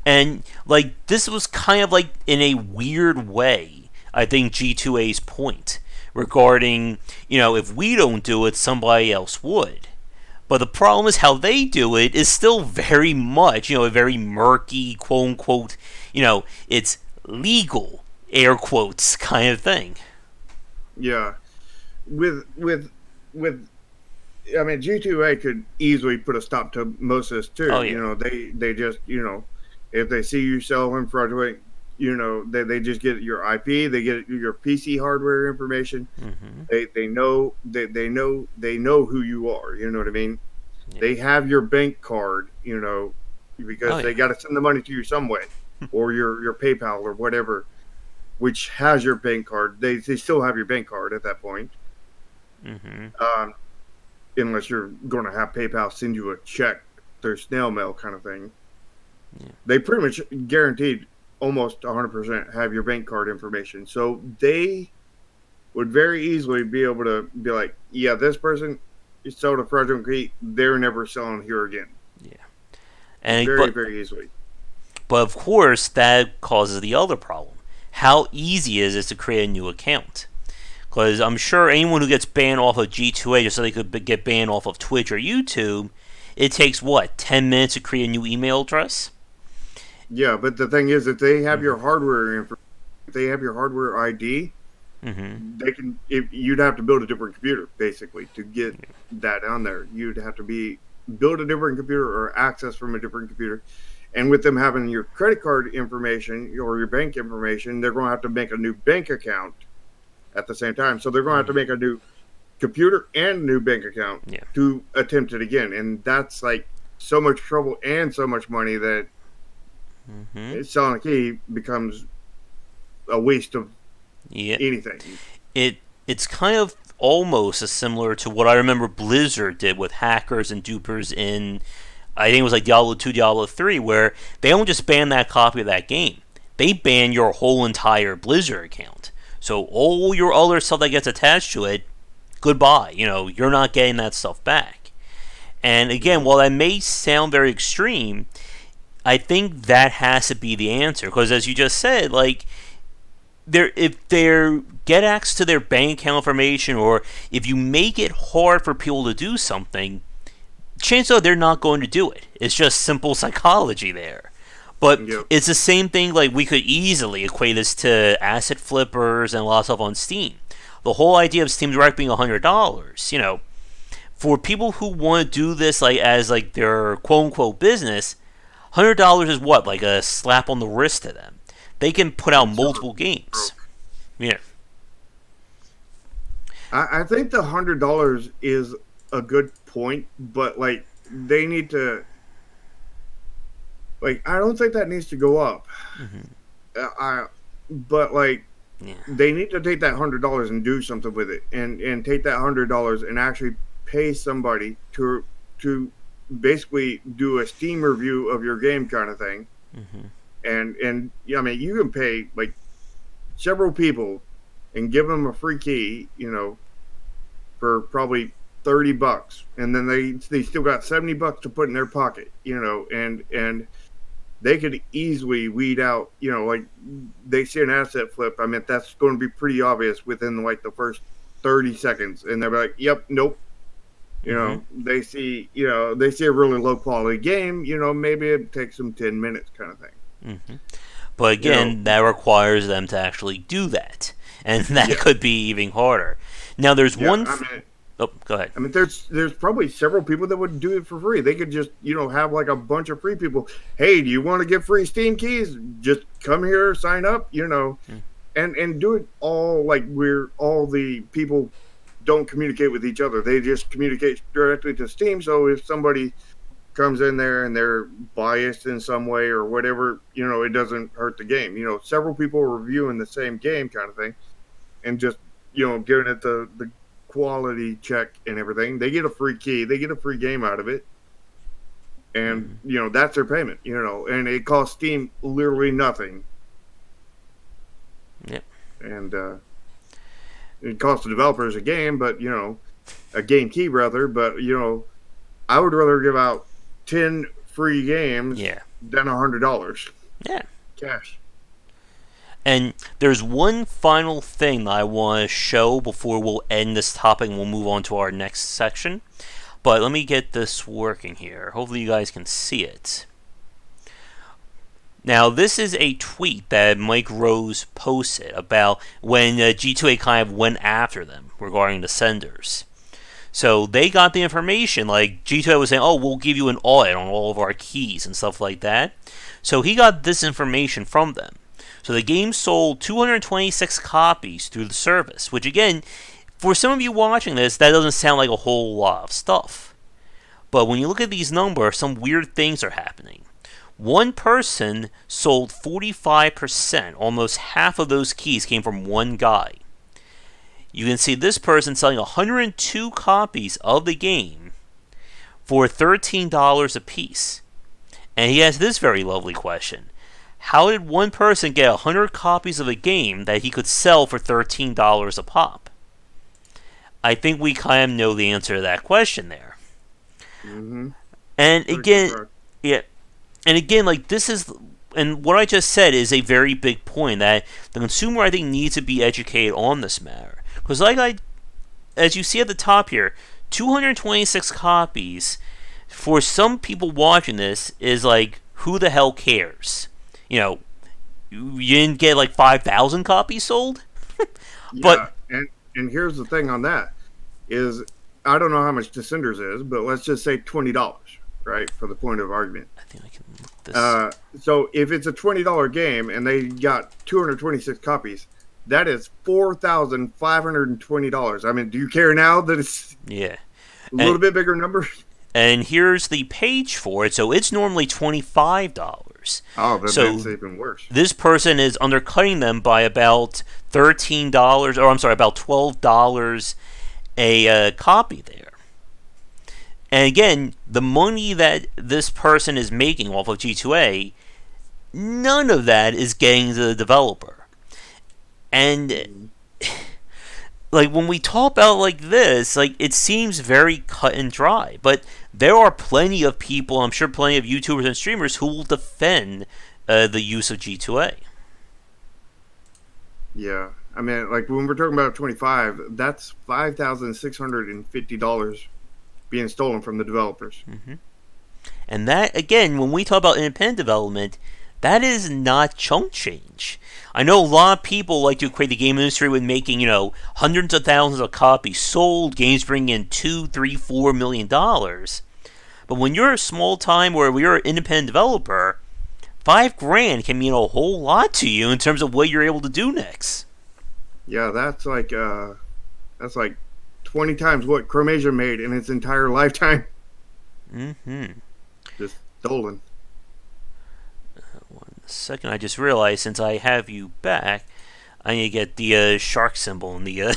And like this was kind of like in a weird way, I think G2A's point regarding, if we don't do it, somebody else would. But the problem is how they do it is still very much, a very murky, quote unquote, it's legal, air quotes, kind of thing. Yeah, with I mean G2A could easily put a stop to most of this Oh, too. yeah. They just if they see you selling fraudulent, they just get your IP, they get your PC hardware information. Hmm. They know who you are. You know what I mean? Yeah. They have your bank card. Oh, Because they yeah. got to send the money to you some way, or your PayPal or whatever, which has your bank card. They still have your bank card at that point, Hmm. um, unless you're going to have PayPal send you a check through snail mail kind of thing. Yeah. They pretty much guaranteed almost 100% have your bank card information. So they would very easily be able to be like, yeah, this person sold a fraudulent key. They're never selling here again. Yeah. And Very, but very easily. but of course that causes the other problem. How easy is it to create a new account? Because I'm sure anyone who gets banned off of G2A just so they could get banned off of Twitch or YouTube, it takes what, 10 minutes to create a new email address? Yeah, but the thing is, if they have Mm-hmm. your hardware, if they have your hardware ID, Mm-hmm. they can. If you'd have to build a different computer basically to get that on there, you'd have to build a different computer or access from a different computer. And with them having your credit card information or your bank information, they're going to have to make a new bank account at the same time. So they're going to have to Mm-hmm. make a new computer and a new bank account Yeah. to attempt it again. And that's like so much trouble and so much money that Mm-hmm. selling a key becomes a waste of Yeah. anything. It's kind of almost as similar to what I remember Blizzard did with hackers and dupers in, I think it was like Diablo 2, Diablo 3, where they don't just ban that copy of that game. They ban your whole entire Blizzard account. So all your other stuff that gets attached to it, goodbye. You're not getting that stuff back. And again, while that may sound very extreme, I think that has to be the answer. Because as you just said, like, if they get access to their bank account information, or if you make it hard for people to do something, chances are they're not going to do it. It's just simple psychology there. But Yep. it's the same thing, like we could easily equate this to asset flippers and a lot of stuff on Steam. The whole idea of Steam Direct being $100, for people who want to do this like as like their quote unquote business, $100 is what, like a slap on the wrist to them. They can put out So multiple games. broke. Yeah. I think the $100 is a good point, but like they need to like I don't think that needs to go up. Mm-hmm. I but like Yeah. they need to take that $100 and do something with it, and take that $100 and actually pay somebody to basically do a Steam review of your game kind of thing. Hmm. And yeah, I mean, you can pay like several people and give them a free key, for probably $30, and then they still got $70 to put in their pocket, and they could easily weed out, like they see an asset flip. I mean, that's going to be pretty obvious within like the first 30 seconds, and they're like, "Yep, nope." Hmm. They see a really low quality game. Maybe it takes them 10 minutes, kind of thing. Hmm. But You know, again, that requires them to actually do that, and that yeah, could be even harder. Now, there's yeah. one. I mean, Oh, go ahead. there's probably several people that would do it for free. They could just have like a bunch of free people. Hey, do you want to get free Steam keys? Just come here, sign up. And do it all like we're all the people don't communicate with each other. They just communicate directly to Steam. So if somebody comes in there and they're biased in some way or whatever, it doesn't hurt the game. Several people are reviewing the same game kind of thing, and just giving it the quality check and everything. They get a free key, they get a free game out of it, and Hmm. that's their payment. And it costs Steam literally nothing, Yep. and it costs the developers a game, but a game key rather. But I would rather give out 10 free games Yeah. than $100 Yeah. cash. And there's one final thing that I want to show before we'll end this topic and we'll move on to our next section. But let me get this working here. Hopefully you guys can see it. Now, this is a tweet that Mike Rose posted about when G2A kind of went after them regarding the senders. So they got the information, like G2A was saying, oh, we'll give you an audit on all of our keys and stuff like that. So he got this information from them. So the game sold 226 copies through the service, which again, for some of you watching this, that doesn't sound like a whole lot of stuff. But when you look at these numbers, some weird things are happening. One person sold 45%, almost half of those keys came from one guy. You can see this person selling 102 copies of the game for $13 a piece. And he has this very lovely question. How did one person get 100 copies of a game that he could sell for $13 a pop? I think we kind of know the answer to that question there. Mm-hmm. And again, yeah, and again, like this is, and what I just said is a very big point that the consumer, I think, needs to be educated on this matter. Because, as you see at the top here, 226 copies for some people watching this is like, who the hell cares? You didn't get like 5,000 copies sold, Yeah, but and here's the thing on that is I don't know how much Descenders is, but let's just say $20, right, for the point of argument. I think I can look this. So if it's a $20 game and they got 226 copies, that is $4,520. I mean, do you care now that it's Yeah, a little bit bigger number? and here's the page for it. So it's normally $25. Oh, then So that's even worse. this person is undercutting them by about $13, or I'm sorry, about $12 a copy there. And again, the money that this person is making off of G2A, none of that is getting to the developer. And like when we talk about like this, like it seems very cut and dry, but there are plenty of people, I'm sure plenty of YouTubers and streamers who will defend the use of G2A. Yeah. I mean, like when we're talking about 25, that's $5,650 being stolen from the developers. Mm-hmm. And that, again, when we talk about independent development, that is not chunk change. I know a lot of people like to equate the game industry with making, hundreds of thousands of copies sold, games bringing in $2, $3, $4 million. But when you're a small time or you're an independent developer, $5,000 can mean a whole lot to you in terms of what you're able to do next. Yeah, that's like 20 times what Chromasia made in its entire lifetime. Mm-hmm. Just stolen. One second, I just realized since I have you back, I need to get the shark symbol in the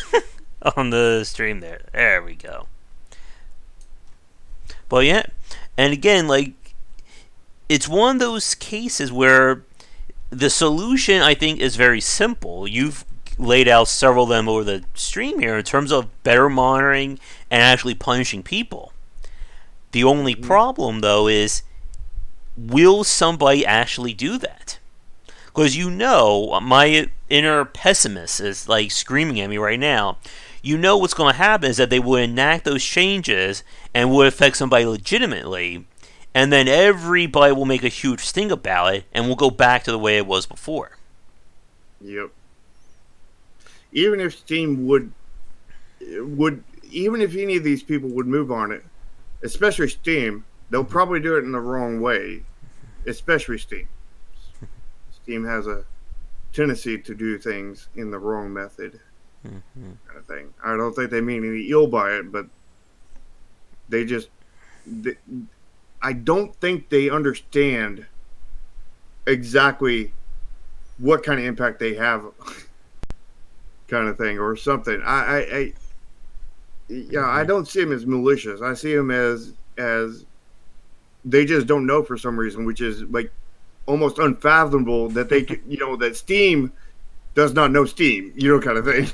on the stream there. There we go. But yeah, and again, like it's one of those cases where the solution I think is very simple. You've laid out several of them over the stream here in terms of better monitoring and actually punishing people. The only problem though is, will somebody actually do that? Because my inner pessimist is like screaming at me right now. What's going to happen is that they would enact those changes and would affect somebody legitimately, and then everybody will make a huge sting about it, and we'll go back to the way it was before. Yep. Even if Steam would even if any of these people would move on it, especially Steam, they'll probably do it in the wrong way. Especially Steam. Steam has a tendency to do things in the wrong method, kind of thing. I don't think they mean any ill by it, but I don't think they understand exactly what kind of impact they have, kind of thing, or something. I don't see them as malicious. I see them as they just don't know for some reason, which is like almost unfathomable that they could, that Steam does not know Steam, kind of thing.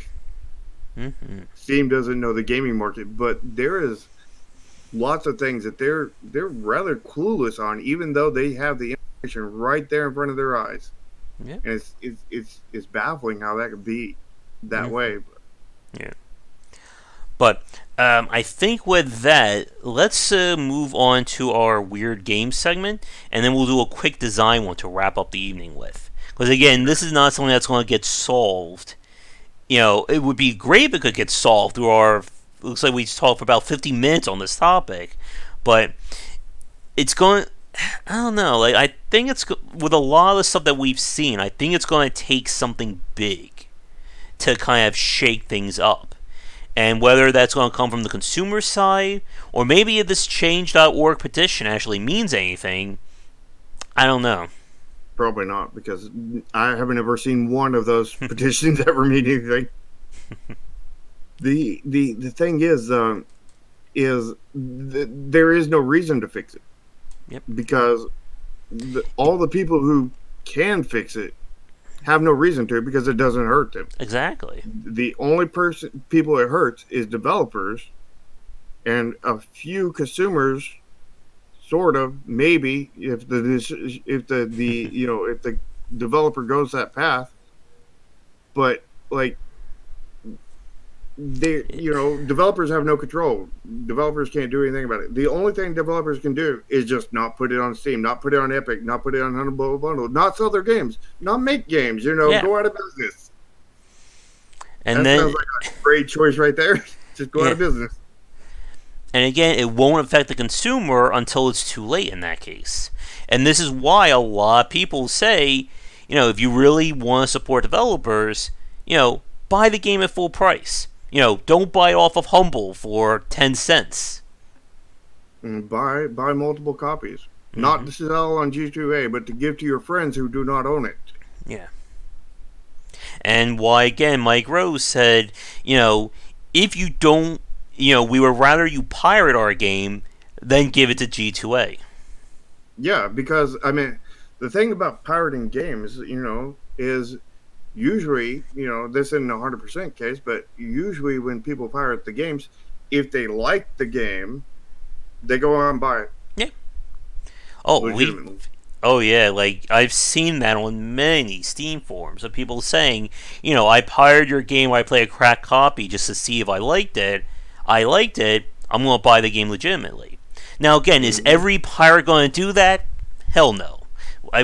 Steam doesn't know the gaming market, but there is lots of things that they're rather clueless on, even though they have the information right there in front of their eyes. Yeah. And it's baffling how that could be that way. Yeah. But I think with that, let's move on to our weird game segment, and then we'll do a quick design one to wrap up the evening with. Because again, this is not something that's going to get solved. It would be great if it could get solved through our. Looks like we talked for about 50 minutes on this topic, but it's going. I don't know. Like I think it's with a lot of the stuff that we've seen. I think it's going to take something big to kind of shake things up. And whether that's going to come from the consumer side, or maybe if this change.org petition actually means anything, I don't know. Probably not, because I haven't ever seen one of those petitions ever mean anything. The thing is there is no reason to fix it. Yep. Because all the people who can fix it have no reason to, because it doesn't hurt them. Exactly. The only people it hurts is developers and a few consumers, sort of, maybe, if the developer goes that path. But like developers have no control. Developers can't do anything about it. The only thing developers can do is just not put it on Steam, not put it on Epic, not put it on Humble Bundle, not sell their games, not make games, go out of business. And that sounds like a great choice right there. Just go out of business. And again, it won't affect the consumer until it's too late in that case. And this is why a lot of people say, if you really want to support developers, buy the game at full price. Don't buy it off of Humble for 10 cents. And buy multiple copies. Not to sell on G2A, but to give to your friends who do not own it. Yeah. And why, again, Mike Rose said, if you don't, we would rather you pirate our game than give it to G2A. Yeah, because, the thing about pirating games, is usually, this isn't a 100% case, but usually when people pirate the games, if they like the game, they go out and buy it. Yeah. Yeah, like I've seen that on many Steam forums of people saying, I pirated your game, I play a cracked copy just to see if I liked it. I'm going to buy the game legitimately. Now again, is every pirate going to do that? Hell no.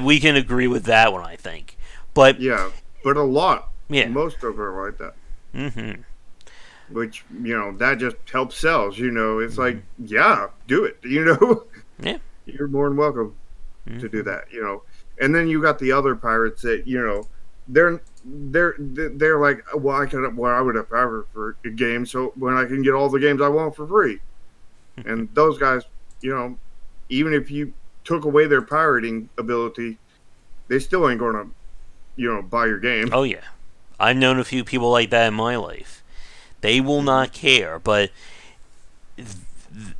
We can agree with that one, I think. But yeah. But a lot. Yeah. Most of them are like that. Which, that just helps sales. It's like, yeah, do it. Yeah. You're more than welcome to do that. And then you got the other pirates that, they're like, I would have pirated for a game, so when I can get all the games I want for free. And those guys, even if you took away their pirating ability, they still ain't going to buy your game. Oh yeah. I've known a few people like that in my life. They will Hmm. not care, but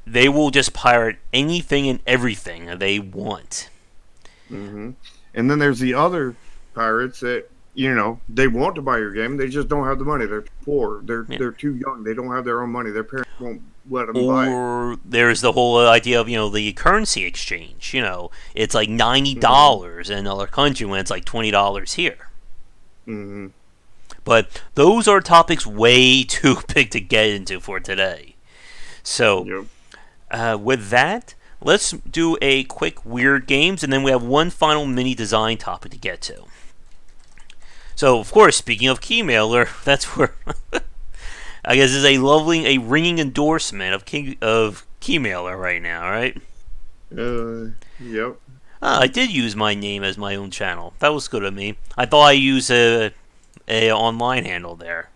they will just pirate anything and everything they want. Hmm. And then there's the other pirates that they want to buy your game, they just don't have the money. They're poor. They're Yeah. they're too young. They don't have their own money. Their parents won't let them buy it. Or there's the whole idea of the currency exchange. It's like ninety Hmm. dollars in another country when it's like $20 here. Hmm. But those are topics way too big to get into for today. So Yep. with that, let's do a quick weird games, and then we have one final mini design topic to get to. So, of course, speaking of Keymailer, that's where I guess is a ringing endorsement of Keymailer right now, right? Yep. I did use my name as my own channel. That was good of me. I thought I used a online handle there.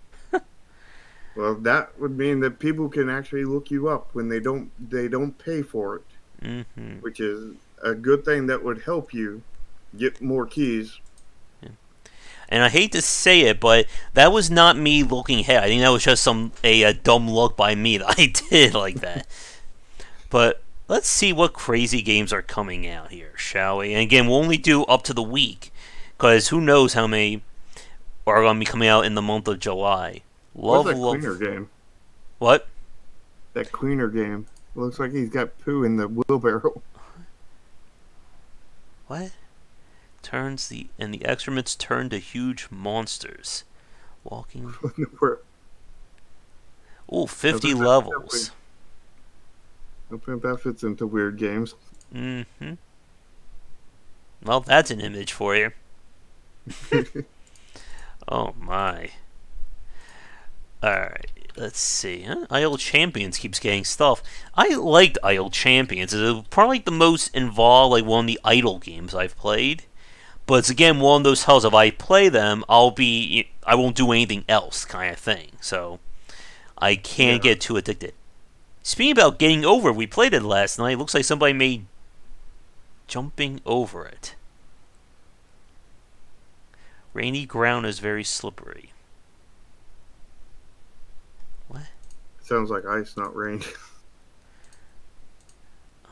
Well, that would mean that people can actually look you up when they don't pay for it, Hmm. which is a good thing that would help you get more keys. And I hate to say it, but that was not me looking ahead. I think that was just a dumb look by me that I did like that. But let's see what crazy games are coming out here, shall we? And again, we'll only do up to the week, because who knows how many are going to be coming out in the month of July. What's Love, that cleaner love. game? What? That cleaner game. Looks like he's got poo in the wheelbarrow. What? The excrements turn to huge monsters. Walking. Ooh, I think 50 that levels. I think that fits into weird games. Mm-hmm. Well, that's an image for you. Oh my. Alright, let's see. Huh? Idle Champions keeps getting stuff. I liked Idle Champions. It's probably the most involved, like one of the Idle games I've played. But it's again one of those titles. If I play them, I won't do anything else, kind of thing. So I can't Yeah. get too addicted. Speaking about getting over, we played it last night. It looks like somebody made jumping over it. Rainy ground is very slippery. What? Sounds like ice, not rain.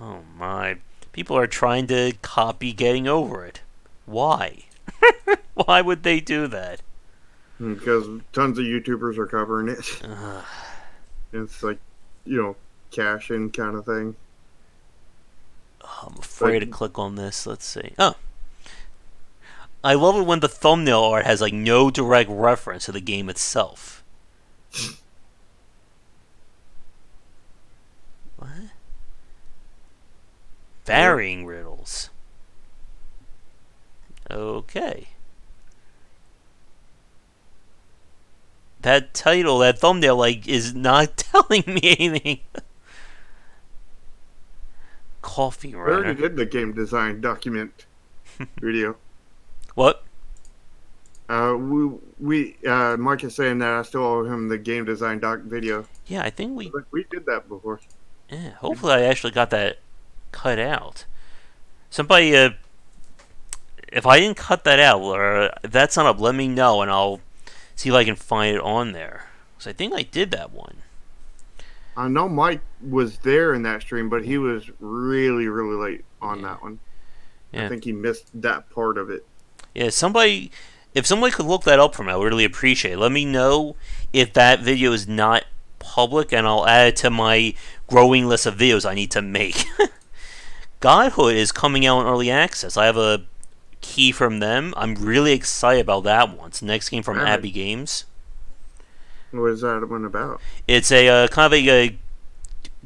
Oh my. People are trying to copy getting over it. Why? Why would they do that? Because tons of YouTubers are covering it. Ugh. It's like, you know, cash in kind of thing. I'm But afraid to click on this. Let's see. Oh, I love it when the thumbnail art has like no direct reference to the game itself. What? yep. Varying riddles. Okay. That title, that thumbnail, like, is not telling me anything. Coffee I already runner. did the game design document video. What? Mike is saying that I still owe him the game design doc video. Yeah, I think But we did that before. Yeah, hopefully I actually got that cut out. Somebody, if I didn't cut that out, or if that's not up, let me know and I'll see if I can find it on there. Because I think I did that one. I know Mike was there in that stream, but Yeah, he was really, really late on yeah, that one. I yeah. think he missed that part of it. Yeah, if somebody could look that up for me, I would really appreciate it. Let me know if that video is not public, and I'll add it to my growing list of videos I need to make. Godhood is coming out in early access. I have a key from them. I'm really excited about that one. It's the next game from Alright. Abby Games. What is that one about? It's a kind of a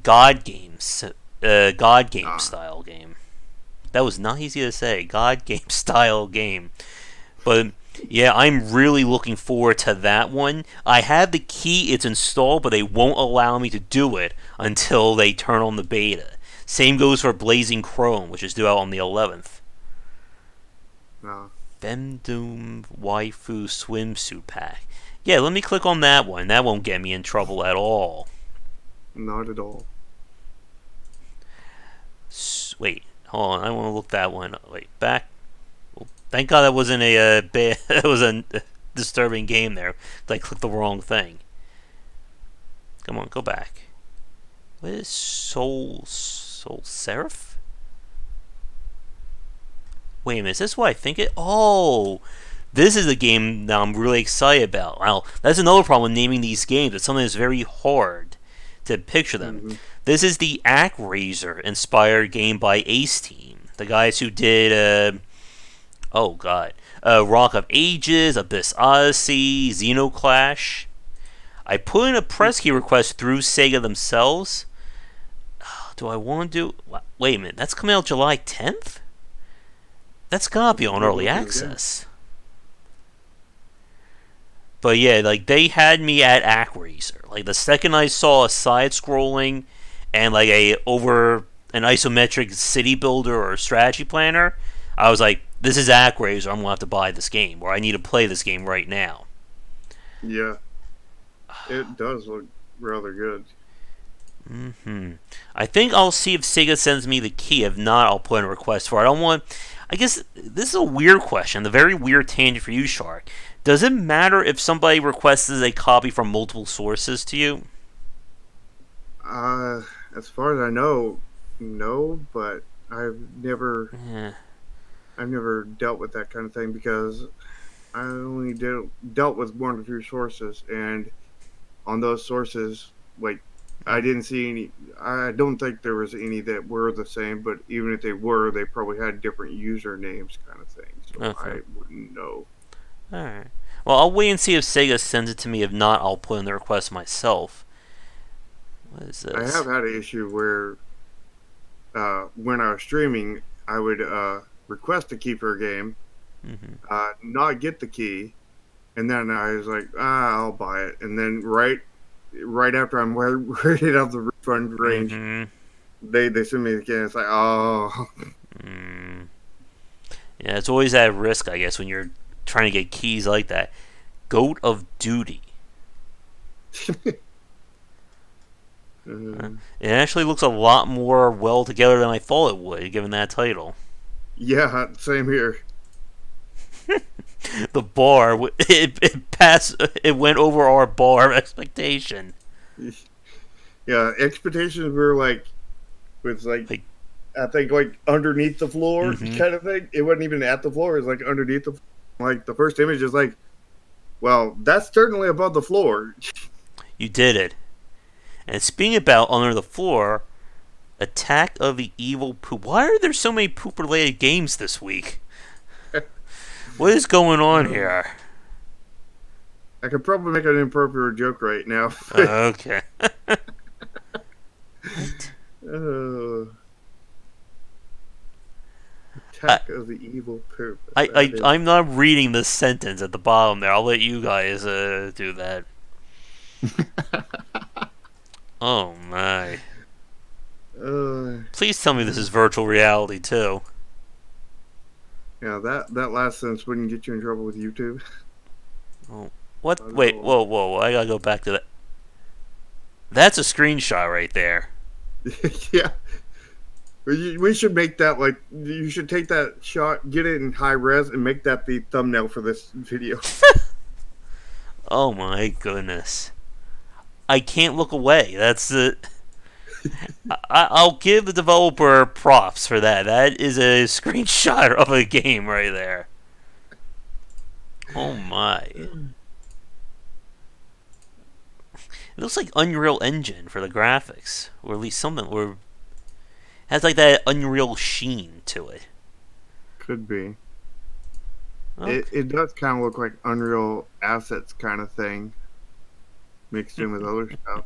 God game Ah. style game. That was not easy to say. God game style game. But yeah, I'm really looking forward to that one. I have the key, it's installed, but they won't allow me to do it until they turn on the beta. Same goes for Blazing Chrome, which is due out on the 11th. No, Femdoom Waifu Swimsuit Pack. Yeah, let me click on that one. That won't get me in trouble at all. not at all. Wait, hold on. I want to look that one. Wait, back. Oh, thank God that wasn't a bad. That was a disturbing game there. I clicked the wrong thing. Come on, go back. What is Soul Seraph? Wait a minute, is this what I think it? Oh, this is a game that I'm really excited about. Well, that's another problem with naming these games. It's something that's very hard to picture them. Mm-hmm. This is the ActRaiser inspired game by Ace Team, the guys who did Rock of Ages, Abyss Odyssey, Xenoclash. I put in a press key request through Sega themselves. Do I want to do? Wait a minute, that's coming out July 10th. That's gotta be on early access. But yeah, like they had me at ActRaiser. Like the second I saw a side-scrolling and like over an isometric city builder or strategy planner, I was like, "This is ActRaiser. I'm gonna have to buy this game, or I need to play this game right now." Yeah, it does look rather good. I think I'll see if Sega sends me the key. If not, I'll put in a request for it. I don't want. I guess this is a weird question, the very weird tangent for you, Shark. Does it matter if somebody requests a copy from multiple sources to you? As far as I know, no. But I've never, Yeah. I've never dealt with that kind of thing because I only dealt with one or two sources, and on those sources, like I didn't see any. I don't think there was any that were the same. But even if they were, they probably had different usernames, kind of thing. So Okay. I wouldn't know. Alright. Well, I'll wait and see if Sega sends it to me. If not, I'll put in the request myself. What is I this? have had an issue where when I was streaming, I would request a key for a game, not get the key, and then I was like, I'll buy it. And then right after I'm right out of the refund range, they send me the key. And it's like, oh. Yeah, it's always at risk, I guess, when you're trying to get keys like that. Goat of Duty. It actually looks a lot more well together than I thought it would, given that title. Yeah, same here. The bar, it passed, it went over our bar expectation. Yeah, expectations were like, was like I think like underneath the floor kind of thing. It wasn't even at the floor; it was like underneath the. Like the first image is like, well, that's certainly above the floor. You did it. And speaking about under the floor, Attack of the Evil Poop. Why are there so many poop-related games this week? What is going on here? I could probably make an inappropriate joke right now. Okay. Attack of the Evil Poop. I'm not reading the sentence at the bottom there. I'll let you guys do that. Oh my. Please tell me this is virtual reality too. Yeah, that last sentence wouldn't get you in trouble with YouTube. Oh, what? Wait, whoa. I gotta go back to that. That's a screenshot right there. Yeah. We should make that like you should take that shot, get it in high res, and make that the thumbnail for this video. Oh my goodness! I can't look away. That's the. I'll give the developer props for that. That is a screenshot of a game right there. Oh my! It looks like Unreal Engine for the graphics, or at least something. Or has like that Unreal sheen to it. Could be. Okay. It does kind of look like Unreal Assets kind of thing, mixed in with other stuff.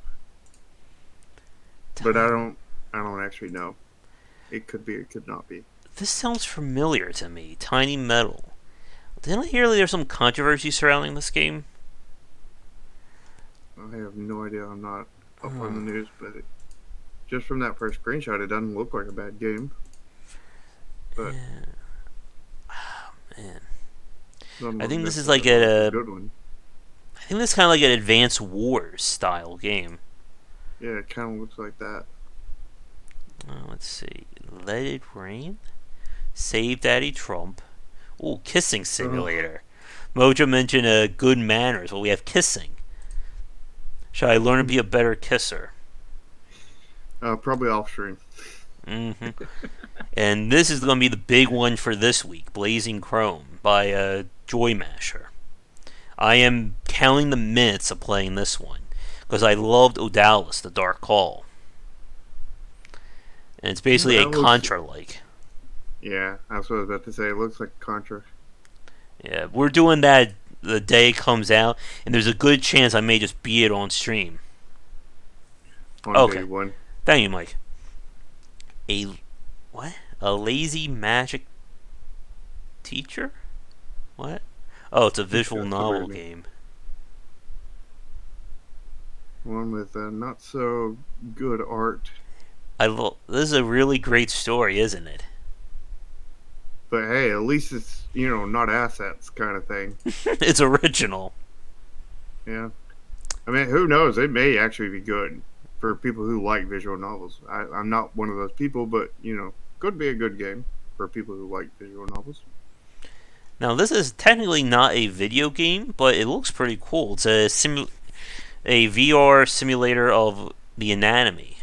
But I don't actually know. It could be. It could not be. This sounds familiar to me. Tiny Metal. Didn't I hear there's some controversy surrounding this game? I have no idea. I'm not up on the news, but just from that first screenshot, it doesn't look like a bad game. But oh, man. I I think this is like a good one. I think this is kind of like an Advance Wars style game. Yeah, it kind of looks like that. Let's see. Let It Rain? Save Daddy Trump. Ooh, Kissing Simulator. Mojo mentioned good manners. Well, we have kissing. Should I learn to be a better kisser? Probably off stream. Hmm. And this is going to be the big one for this week, Blazing Chrome by Joy Masher. I am counting the minutes of playing this one because I loved Odalis, the Dark Call. And it's basically a Contra-like. Yeah, that's what I was about to say. It looks like Contra. Yeah, we're doing that the day it comes out, and there's a good chance I may just beat it on stream. On day one. Thank you, Mike. What? A lazy magic teacher? What? Oh, it's a visual novel game. One with not so good art. This is a really great story, isn't it? But hey, at least it's, not assets kind of thing. It's original. Yeah. I mean, who knows? It may actually be good for people who like visual novels. I'm not one of those people, but, could be a good game for people who like visual novels. Now, this is technically not a video game, but it looks pretty cool. It's a VR simulator of the anatomy.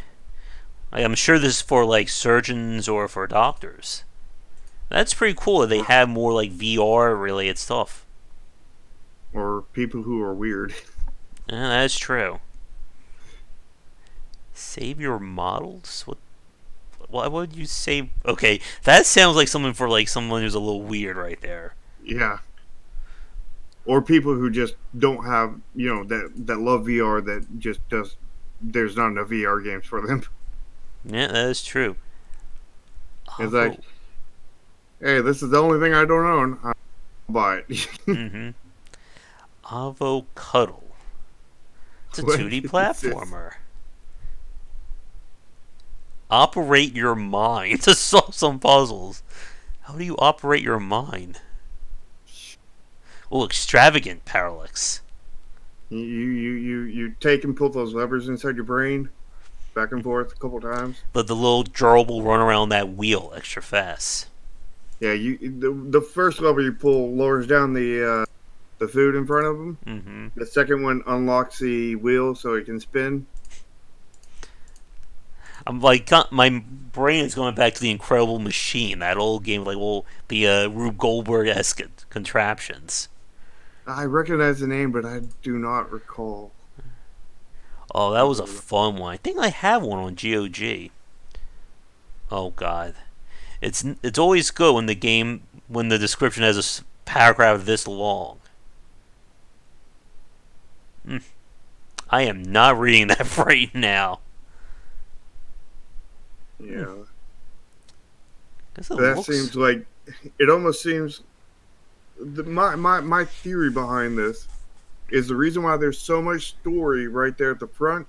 I'm sure this is for, like, surgeons or for doctors. That's pretty cool that they have more, like, VR-related stuff. Or people who are weird. Yeah, that's true. Save your models? Why would you save... Okay, that sounds like something for, like, someone who's a little weird right there. Yeah. Or people who just don't have, that love VR that just does... There's not enough VR games for them. Yeah, that is true. It's like, hey, this is the only thing I don't own. I'll buy it. Mm-hmm. Avo Cuddle. It's a 2D platformer. Operate your mind to solve some puzzles. How do you operate your mind? Oh, extravagant parallax. You take and pull those levers inside your brain, back and forth a couple times. But the little gerbil will run around that wheel extra fast. Yeah, the first lever you pull lowers down the food in front of them. Mm-hmm. The second one unlocks the wheel so it can spin. I'm like, my brain is going back to the Incredible Machine, that old game, like, will be a Rube Goldberg-esque contraptions. I recognize the name, but I do not recall. Oh, that was a fun one. I think I have one on GOG. Oh God, it's always good when the description has a paragraph this long. I am not reading that right now. Yeah. That seems like it almost seems. My theory behind this is the reason why there's so much story right there at the front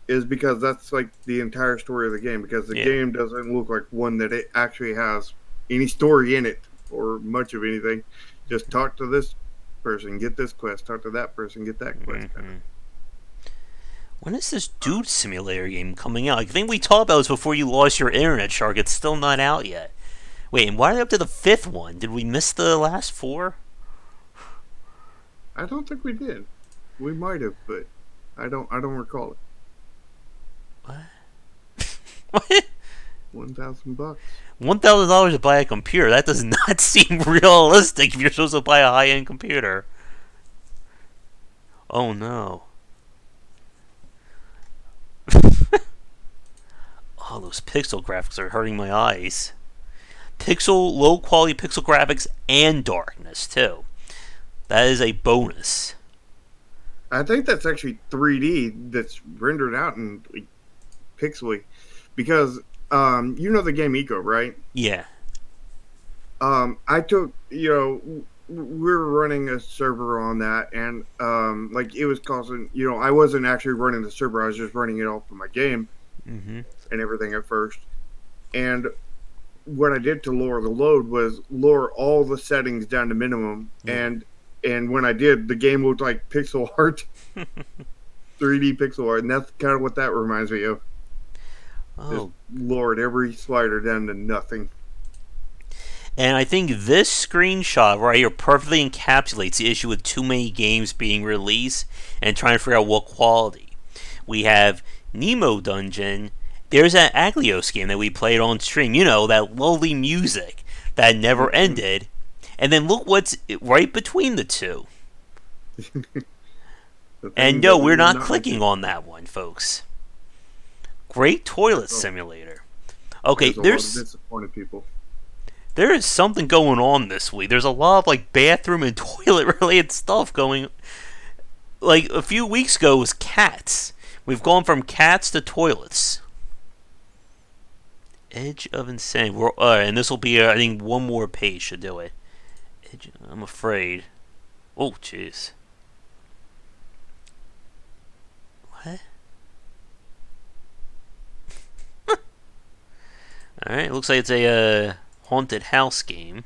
is because that's like the entire story of the game, because the game doesn't look like one that it actually has any story in it or much of anything. Just talk to this person, get this quest, talk to that person, get that quest. Mm-hmm. When is this Dude Simulator game coming out? I think we talked about this before you lost your internet, Shark. It's still not out yet. Wait, and why are they up to the 5th one? Did we miss the last 4? I don't think we did. We might have, but I don't recall it. What? What? $1,000. $1,000 to buy a computer. That does not seem realistic if you're supposed to buy a high-end computer. Oh no. Oh, those pixel graphics are hurting my eyes. Low quality pixel graphics and darkness too. That is a bonus. I think that's actually 3D that's rendered out in like, pixely, because you know the game Eco, right? Yeah. I took we were running a server on that, and like it was causing I wasn't actually running the server, I was just running it off of my game and everything at first, and what I did to lower the load was lower all the settings down to minimum, and when I did, the game looked like pixel art, 3D pixel art, and that's kind of what that reminds me of. Oh. Just lowered every slider down to nothing. And I think this screenshot right here perfectly encapsulates the issue with too many games being released and trying to figure out what quality. We have Nemo Dungeon. There's that Aglios game that we played on stream. You know, that lovely music that never ended. And then look what's right between the two. And no, we're not clicking on that one, folks. Great Toilet Simulator. Okay, there's a lot of disappointed people. There is something going on this week. There's a lot of like bathroom and toilet related stuff going. Like a few weeks ago was cats. We've gone from cats to toilets. Edge of Insanity. And this will be, I think, one more page to do it. I'm afraid. Oh, jeez. What? Alright, looks like it's a haunted house game.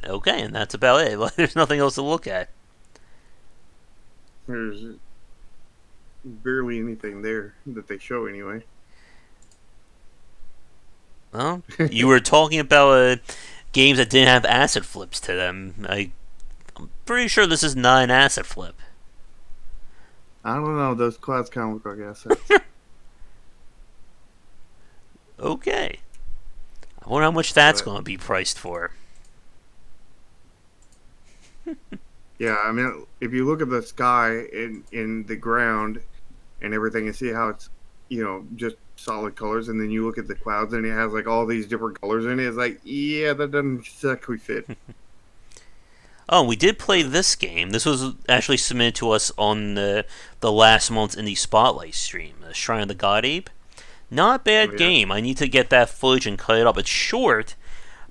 Okay, and that's about it. There's nothing else to look at. There's barely anything there that they show anyway. Well, you were talking about games that didn't have asset flips to them. I'm pretty sure this is not an asset flip. I don't know. Those clouds kind of look like assets. Okay. I wonder how much that's going to be priced for. Yeah, I mean, if you look at the sky in the ground and everything and see how it's, just solid colors, and then you look at the clouds and it has like all these different colors in it, it's like, yeah, that doesn't exactly fit. Oh, we did play this game. This was actually submitted to us on the last month's Indie Spotlight stream, Shrine of the God Ape. Not a bad game. I need to get that footage and cut it up. It's short,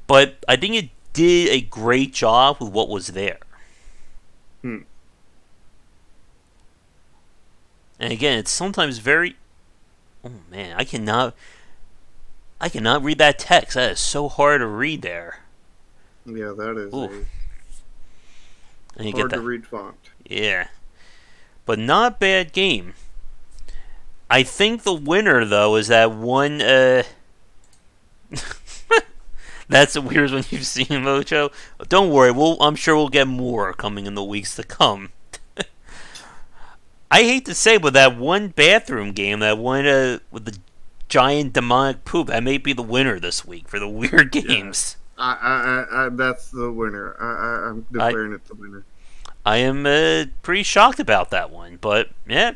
but I think it did a great job with what was there. And again, it's sometimes very... Oh man, I cannot read that text. That is so hard to read there. Yeah, that is hard to read font. Yeah. But not a bad game. I think the winner, though, is that one... That's the weirdest one you've seen, Mojo. Don't worry, I'm sure we'll get more coming in the weeks to come. I hate to say, but that one bathroom game, that one with the giant demonic poop, that may be the winner this week for the weird games. I that's the winner. I'm declaring it the winner. I am pretty shocked about that one, but yeah.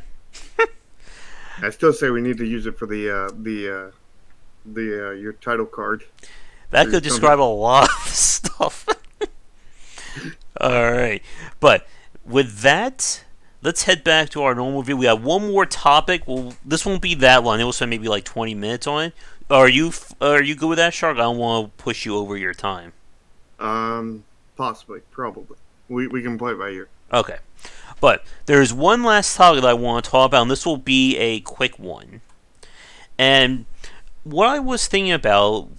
I still say we need to use it for the your title card. That could describe a lot of stuff. All right, but with that, let's head back to our normal review. We have one more topic. Well, this won't be that long. It will spend maybe like 20 minutes on it. Are you good with that, Shark? I don't want to push you over your time. Possibly, probably. We can play it by ear. Okay. But there's one last topic that I want to talk about, and this will be a quick one. And what I was thinking about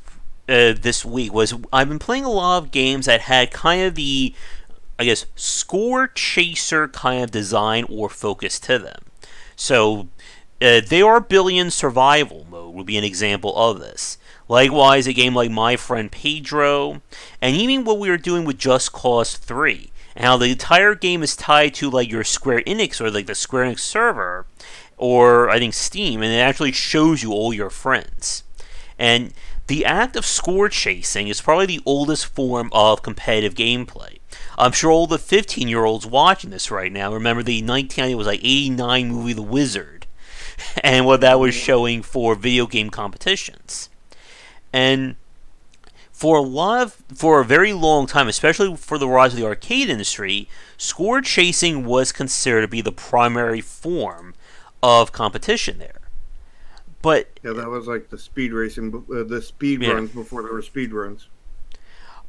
this week was I've been playing a lot of games that had kind of the, I guess, score chaser kind of design or focus to them. So, They Are Billions Survival Mode would be an example of this. Likewise, a game like My Friend Pedro, and even what we were doing with Just Cause 3. And how the entire game is tied to like your Square Enix or like the Square Enix server, or I think Steam, and it actually shows you all your friends. And the act of score chasing is probably the oldest form of competitive gameplay. I'm sure all the 15-year-olds watching this right now remember the 1989 movie The Wizard, and what that was showing for video game competitions. And for a very long time, especially for the rise of the arcade industry, score chasing was considered to be the primary form of competition there. But yeah, that was like the speed racing, the speed runs before there were speed runs.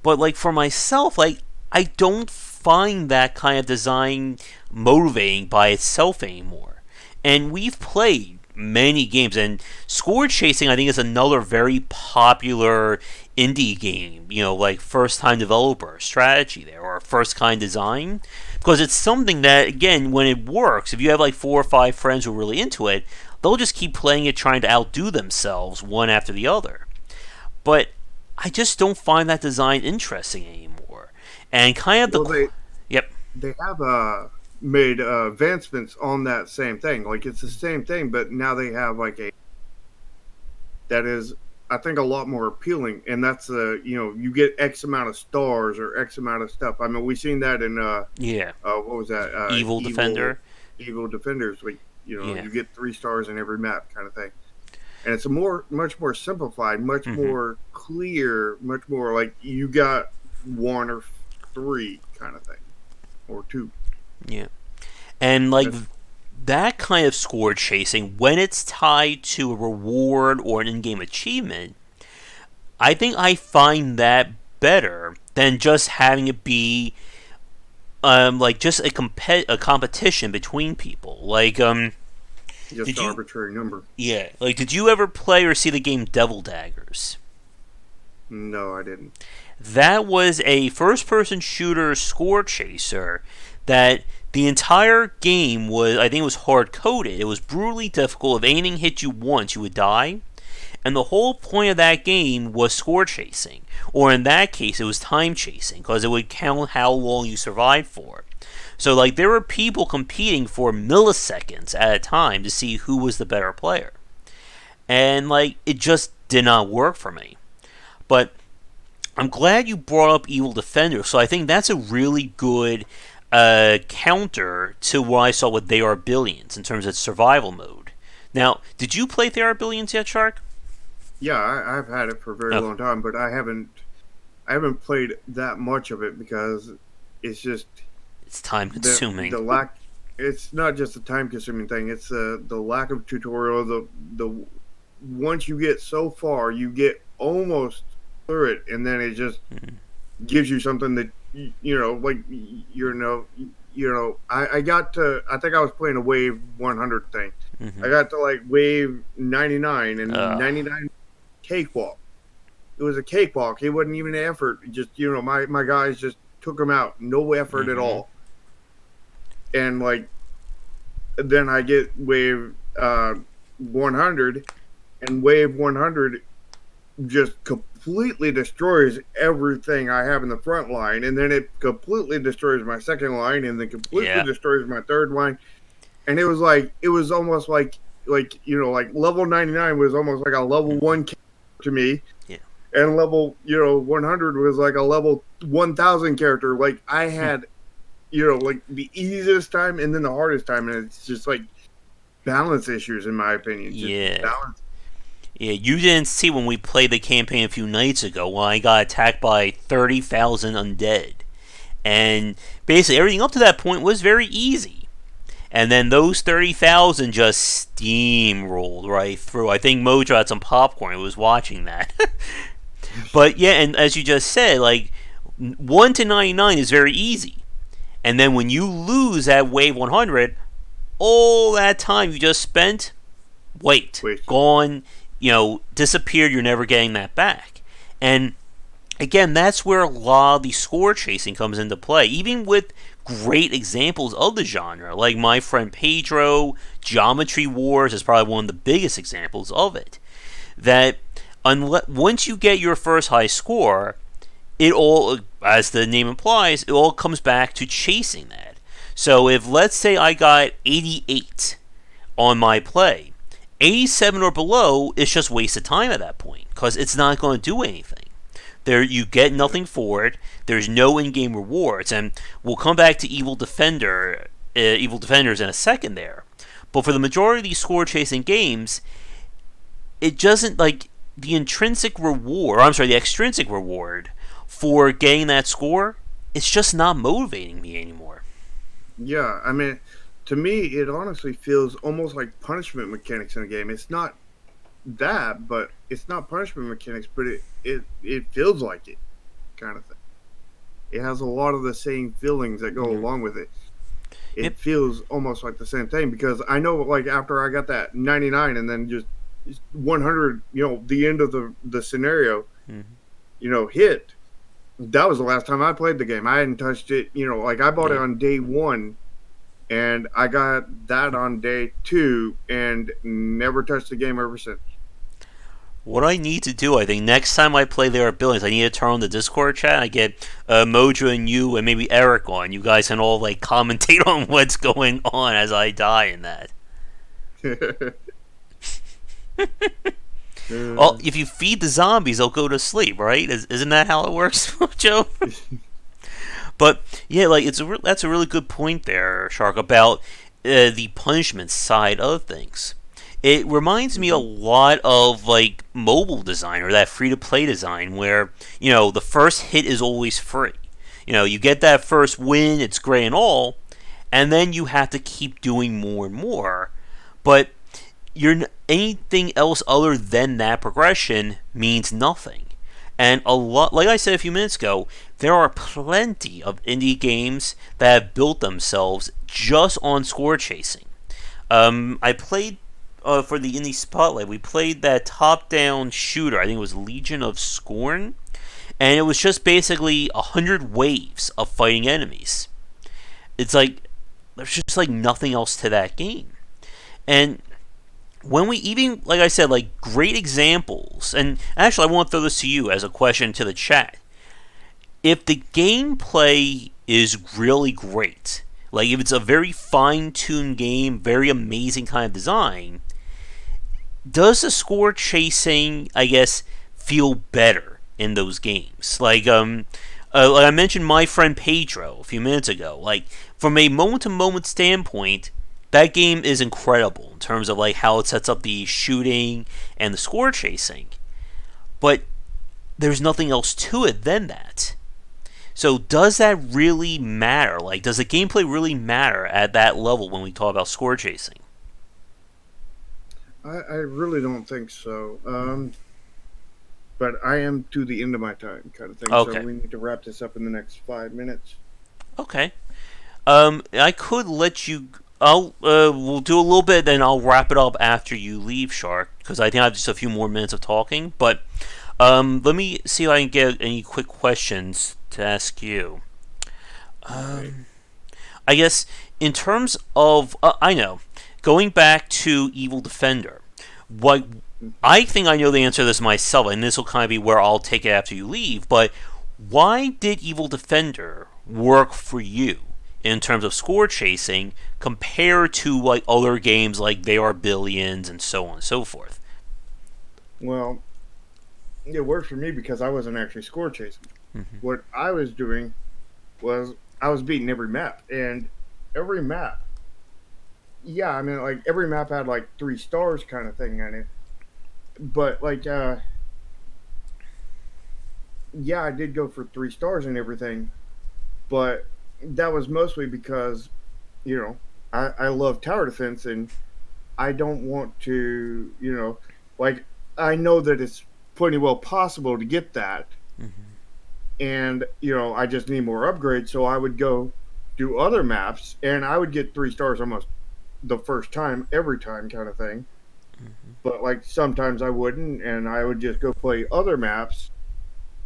But like for myself, like I don't find that kind of design motivating by itself anymore. And we've played many games, and score chasing I think is another very popular indie game, like first time developer strategy there, or first kind design, because it's something that, again, when it works, if you have like 4 or 5 friends who are really into it, they'll just keep playing it, trying to outdo themselves one after the other. But I just don't find that design interesting anymore. And kind of Well, the yep. they have made advancements on that same thing. Like it's the same thing, but now they have like a that is I think a lot more appealing, and that's you get X amount of stars or X amount of stuff. I mean, we've seen that in Yeah, what was that Evil Defender. Evil Defenders. Like Yeah. you get 3 stars in every map kind of thing, and it's a much more simplified, much Hmm. more clear, much more like you got 1 or 3 kind of thing or 2. Yeah. And like That's that kind of score chasing, when it's tied to a reward or an in-game achievement, I think I find that better than just having it be like just a competition between people. Like just did an you arbitrary number. yeah, like did you ever play or see the game Devil Daggers? No, I didn't. That was a first-person shooter score chaser that the entire game was, I think it was hard coded. It was brutally difficult. If anything hit you once, you would die. And the whole point of that game was score chasing. Or in that case, it was time chasing, because it would count how long you survived for. So, like, there were people competing for milliseconds at a time to see who was the better player. And, like, it just did not work for me. But I'm glad you brought up Evil Defender. So I think that's a really good counter to what I saw with They Are Billions in terms of survival mode. Now, did you play They Are Billions yet, Shark? Yeah, I've had it for a very Oh, long time, but I haven't played that much of it because it's just it's time consuming. the lack. It's not just a time consuming thing. It's the lack of tutorial. The once you get so far, you get almost through it, and then it just gives you something that like I got to. I think I was playing a wave 100 thing. Mm-hmm. I got to like wave 99, and Uh, 99 cakewalk. It was a cakewalk. It wasn't even an effort. Just my guys just took them out. No effort at mm-hmm. all. And like then I get wave 100, and wave 100 just completely destroys everything I have in the front line, and then it completely destroys my second line, and then completely Yeah. destroys my third line. And it was almost like like level 99 was almost like a level Mm-hmm. 1 to me, Yeah. and level 100 was like a level 1000 character. Like I had like the easiest time and then the hardest time, and it's just like balance issues in my opinion. Just Yeah. balance. Yeah, you didn't see when we played the campaign a few nights ago when I got attacked by 30,000 undead. And basically, everything up to that point was very easy. And then those 30,000 just steamrolled right through. I think Mojo had some popcorn and was watching that. But yeah, and as you just said, like 1 to 99 is very easy. And then when you lose at wave 100, all that time you just spent, wait, Wasted. gone, disappeared, you're never getting that back. And again, that's where a lot of the score chasing comes into play, even with great examples of the genre, like my friend Pedro. Geometry Wars is probably one of the biggest examples of it. That once you get your first high score, it all, as the name implies, it all comes back to chasing that. So if, let's say, I got 88 on my play, 87 or below is just wasted time at that point because it's not going to do anything. There, you get nothing for it. There's no in-game rewards, and we'll come back to Evil Defenders in a second there. But for the majority of these score-chasing games, it doesn't like the intrinsic reward. Or I'm sorry, the extrinsic reward for getting that score. It's just not motivating me anymore. Yeah, I mean, to me, it honestly feels almost like punishment mechanics in the game. It's not that, but it's not punishment mechanics, but it feels like it kind of thing. It has a lot of the same feelings that go Mm-hmm. along with it. Yep. It feels almost like the same thing because I know, like after I got that 99 and then just 100, the end of the scenario, Mm-hmm. hit. That was the last time I played the game. I hadn't touched it. Like I bought it Yeah. on day 1, and I got that on day 2, and never touched the game ever since. What I need to do, I think, next time I play There Are Billions, I need to turn on the Discord chat. I get Mojo and you and maybe Eric on. You guys can all like commentate on what's going on as I die in that. Well, if you feed the zombies, they'll go to sleep, right? Isn't that how it works, Mojo? But yeah, like that's a really good point there, Shark, about the punishment side of things. It reminds me a Mhm. lot of like mobile design or that free to play design where, the first hit is always free. You get that first win, it's great and all, and then you have to keep doing more and more. But anything else other than that progression means nothing. And a lot, like I said a few minutes ago, there are plenty of indie games that have built themselves just on score chasing. I played for the indie spotlight. We played that top-down shooter. I think it was Legion of Scorn, and it was just basically 100 waves of fighting enemies. It's like there's just like nothing else to that game. And when we even, like I said, like great examples, and actually I want to throw this to you as a question to the chat. If the gameplay is really great, like if it's a very fine-tuned game, very amazing kind of design, does the score chasing, I guess, feel better in those games? Like I mentioned, my friend Pedro a few minutes ago. Like from a moment-to-moment standpoint, that game is incredible in terms of like how it sets up the shooting and the score chasing. But there's nothing else to it than that. So does that really matter? Like, does the gameplay really matter at that level when we talk about score chasing? I really don't think so. But I am to the end of my time, kind of thing. So Okay. we need to wrap this up in the next 5 minutes. Okay. I could let you. We'll do a little bit, then I'll wrap it up after you leave, Shark, because I think I have just a few more minutes of talking. But let me see if I can get any quick questions to ask you. Okay. I guess in terms of, I know, going back to Evil Defender, what Mhm. I think I know the answer to this myself, and this will kind of be where I'll take it after you leave. But why did Evil Defender work for you in terms of score chasing compared to like other games like They Are Billions and so on and so forth? Well, it worked for me because I wasn't actually score chasing. Mm-hmm. What I was doing was I was beating every map, and every map, yeah, I mean, like every map had like 3 stars kind of thing in it. But like, yeah, I did go for 3 stars and everything, but that was mostly because you know I love tower defense and I don't want to like I know that it's pretty well possible to get that, Mm-hmm. and I just need more upgrades, so I would go do other maps and I would get 3 stars almost the first time every time kind of thing. Mm-hmm. But like sometimes I wouldn't, and I would just go play other maps,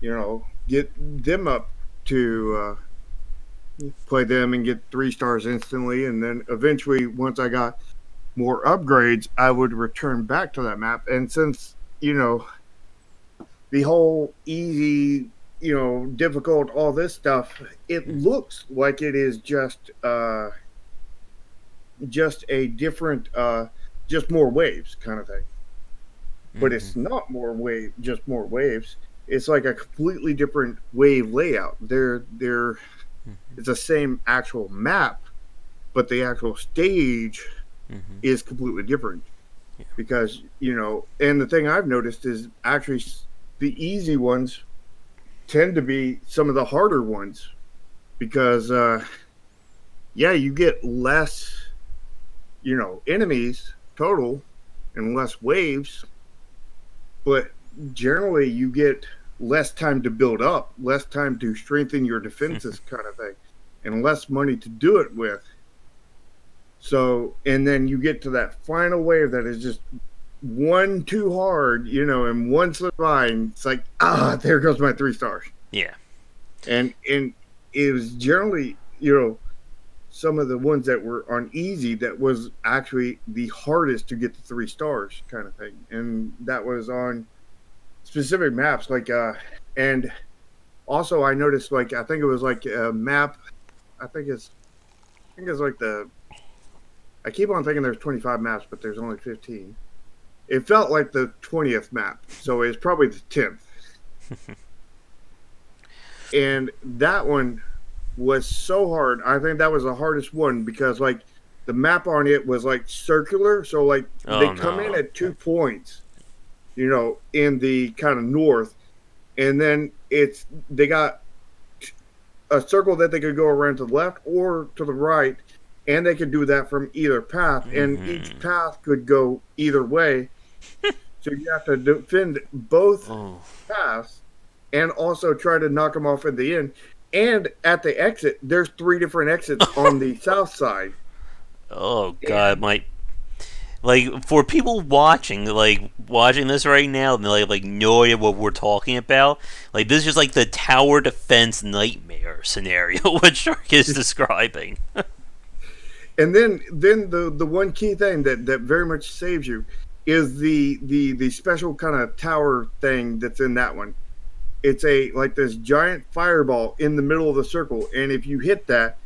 get them up to play them and get 3 stars instantly, and then eventually once I got more upgrades I would return back to that map. And since the whole easy, difficult, all this stuff, it looks like it is just a different just more waves kind of thing, but Mm-hmm. it's not just more waves. It's like a completely different wave layout. They're Mm-hmm. It's the same actual map, but the actual stage Mm-hmm. is completely different. Yeah. Because and the thing I've noticed is actually the easy ones tend to be some of the harder ones, because yeah, you get less enemies total and less waves, but generally you get less time to build up, less time to strengthen your defenses kind of thing, and less money to do it with. So, and then you get to that final wave that is just one too hard, and one slip by, and it's like, there goes my 3 stars. Yeah. And it was generally, some of the ones that were on easy that was actually the hardest to get the 3 stars kind of thing, and that was on. specific maps, and also I noticed, I think it was like a map. I think it's like I keep on thinking there's 25 maps, but there's only 15. It felt like the 20th map, so it's probably the 10th. And that one was so hard. I think that was the hardest one because the map on it was like circular, so they Oh come in no. at 2 points, in the kind of north, and then they got a circle that they could go around to the left or to the right, and they could do that from either path, and each Mm-hmm. path could go either way. So you have to defend both Oh. paths and also try to knock them off at the end. And at the exit, there's 3 different exits on the south side. Oh God, And my like for people watching this right now, and they like no idea what we're talking about. Like this is just like the tower defense nightmare scenario what Shark is describing. then the one key thing that very much saves you is the special kind of tower thing that's in that one. It's a like this giant fireball in the middle of the circle, and if you hit that,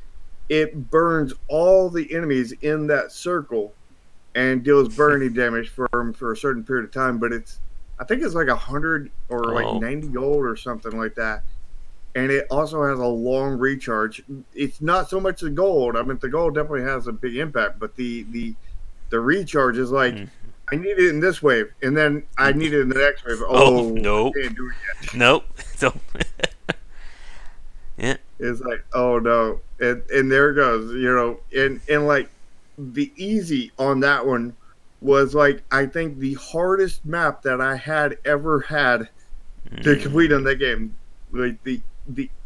it burns all the enemies in that circle and deals burning damage for them for a certain period of time. But I think it's like 100 or like Oh. 90 gold or something like that. And it also has a long recharge. It's not so much the gold. I mean, the gold definitely has a big impact, but the recharge is like, Mm. I need it in this wave, and then I need it in the next wave. Oh Oh, nope, I can't do it yet. nope. So yeah. It's like, oh no, and there it goes, and like the easy on that one was like I think the hardest map that I had ever had to complete on Mm. that game. Like the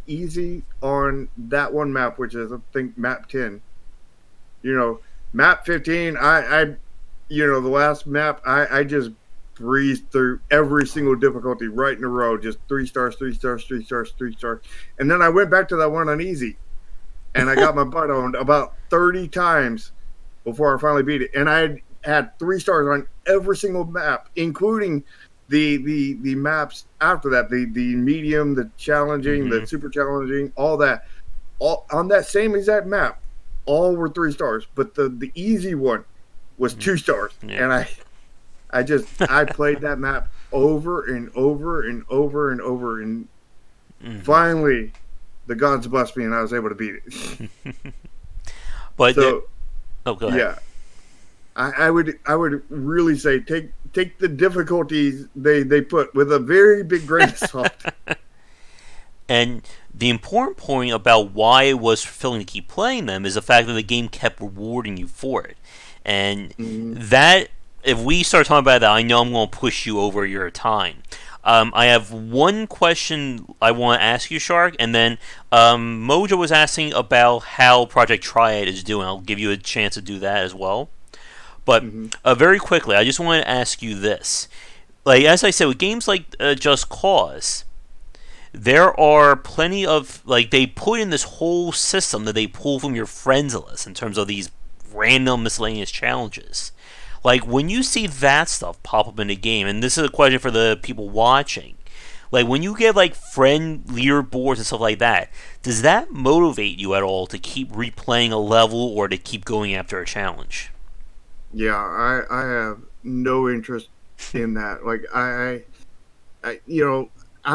easy on that one map, which is I think map 10. You know, map 15. The last map, I just breezed through every single difficulty right in a row, just 3 stars, 3 stars, 3 stars, 3 stars, and then I went back to that one on easy, and I got my butt owned about 30 times before I finally beat it, and I had 3 stars on every single map, including the maps after that, the medium, the challenging, the Mm-hmm. super challenging, all that, all on that same exact map, all were 3 stars, but the easy one was 2 stars, Yeah. and I played that map over and over and over and over, and Mm-hmm. finally the gods blessed me, and I was able to beat it. But there. So Oh, go ahead. yeah, I would really say take the difficulties they put with a very big grain of salt. And the important point about why it was fulfilling to keep playing them is the fact that the game kept rewarding you for it. And Mm-hmm. that, if we start talking about that, I know I'm going to push you over your time. I have one question I want to ask you, Shark, and then Mojo was asking about how Project Triad is doing. I'll give you a chance to do that as well. But Mm-hmm. very quickly, I just want to ask you this. Like, as I said, with games like Just Cause, there are plenty of like they put in this whole system that they pull from your friends list in terms of these random miscellaneous challenges. Like when you see that stuff pop up in the game, and this is a question for the people watching. Like when you get like friend leaderboards and stuff like that, does that motivate you at all to keep replaying a level or to keep going after a challenge? Yeah, I have no interest in that. Like I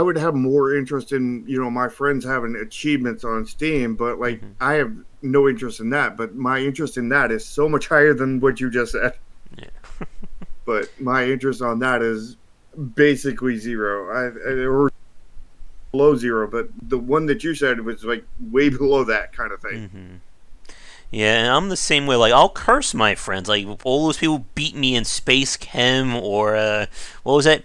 would have more interest in my friends having achievements on Steam, but like Mm-hmm. I have no interest in that. But my interest in that is so much higher than what you just said. Yeah. But my interest on that is basically zero. Or below zero. But the one that you said was like way below that kind of thing. Mm-hmm. Yeah, and I'm the same way. Like, I'll curse my friends. Like, if all those people beat me in Space Chem or, what was it?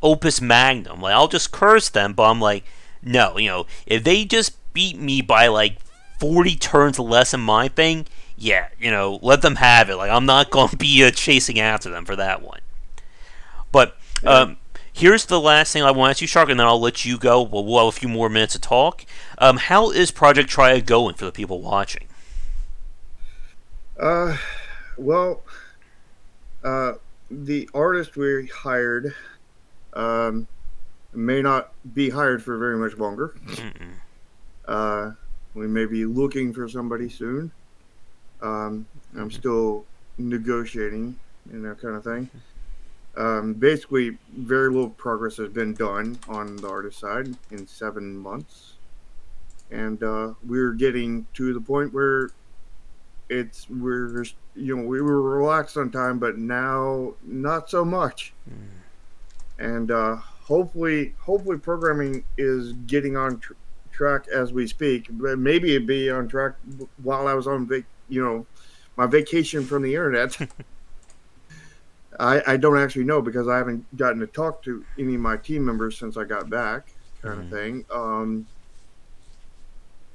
Opus Magnum. Like, I'll just curse them, but I'm like, no, if they just beat me by, like, 40 turns less than my thing, yeah, let them have it. Like, I'm not going to be chasing after them for that one. But, Yeah. here's the last thing I want to ask you, Shark, and then I'll let you go. We'll have a few more minutes to talk. How is Project Triad going for the people watching? Uh, well, uh, the artist we hired um, may not be hired for very much longer. Mm-mm. Uh, we may be looking for somebody soon. I'm Mm-hmm. still negotiating and that kind of thing. Basically, very little progress has been done on the artist side in 7 months, and we're getting to the point where we were relaxed on time, but now not so much. And hopefully programming is getting on track as we speak. But maybe it'd be on track while I was on my vacation from the internet. I don't actually know because I haven't gotten to talk to any of my team members since I got back, kind of Mm-hmm. thing.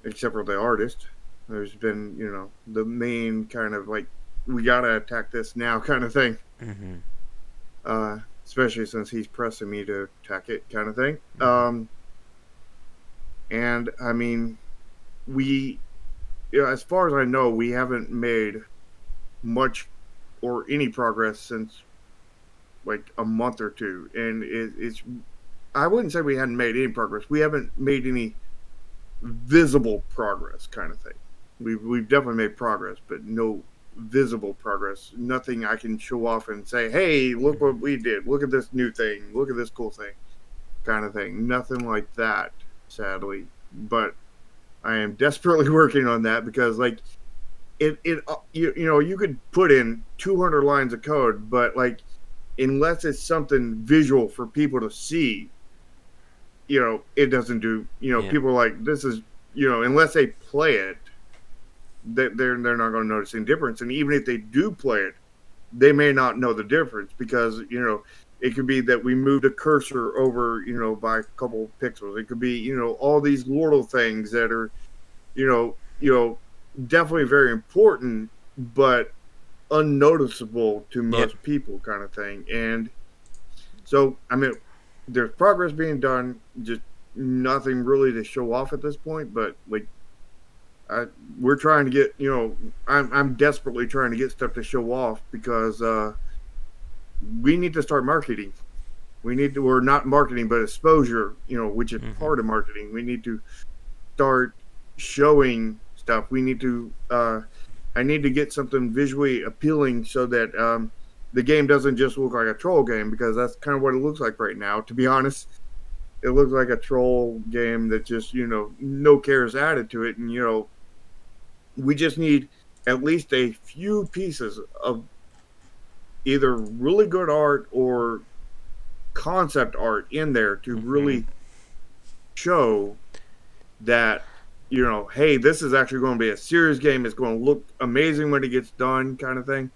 Except for the artist. There's been, the main kind of like, we gotta attack this now kind of thing. Mm-hmm. Especially since he's pressing me to attack it kind of thing. And I mean, we, as far as I know, we haven't made much or any progress since like a month or two. And it's, I wouldn't say we hadn't made any progress. We haven't made any visible progress kind of thing. We've definitely made progress, but no visible progress. Nothing I can show off and say, "Hey, look what we did. Look at this new thing. Look at this cool thing." Kind of thing. Nothing like that, sadly. But I am desperately working on that because like you could put in 200 lines of code, but like unless it's something visual for people to see, it doesn't do. Yeah. People are like, this is, unless they play it, they're not going to notice any difference. And even if they do play it, they may not know the difference because it could be that we moved a cursor over by a couple pixels. It could be all these little things that are you know you know definitely very important, but unnoticeable to Yep. most people, kind of thing. And so I mean, there's progress being done, just nothing really to show off at this point. But like I, we're trying to get, I'm desperately trying to get stuff to show off because we need to start marketing. We're not marketing, but exposure, which is Mm-hmm. part of marketing. We need to start showing stuff. I need to get something visually appealing so that the game doesn't just look like a troll game, because that's kind of what it looks like right now, to be honest. It looks like a troll game that just, no care is added to it. And, we just need at least a few pieces of either really good art or concept art in there to Mm-hmm. really show that, hey, this is actually going to be a serious game. It's going to look amazing when it gets done, kind of thing.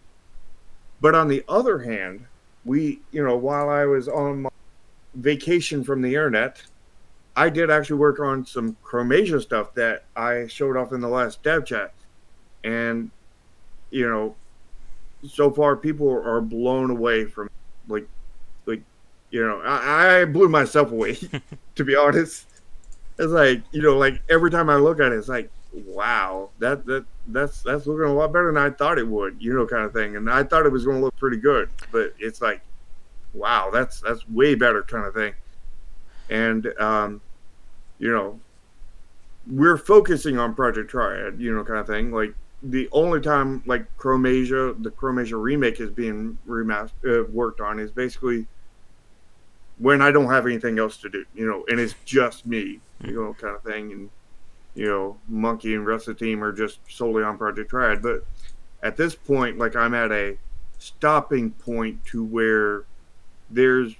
But on the other hand, while I was on my vacation from the internet, I did actually work on some Chromasia stuff that I showed off in the last dev chat. And, you know, so far people are blown away from like like I blew myself away to be honest. It's like, like every time I look at it, it's like, wow, that's looking a lot better than I thought it would, kind of thing. And I thought it was going to look pretty good, but it's like, wow, that's way better, kind of thing. And you know we're focusing on Project Triad, kind of thing. Like the only time like the Chromasia remake is being worked on is basically when I don't have anything else to do, and it's just me, kind of thing. And Monkey and the rest of the team are just solely on Project Triad. But at this point, like I'm at a stopping point to where there's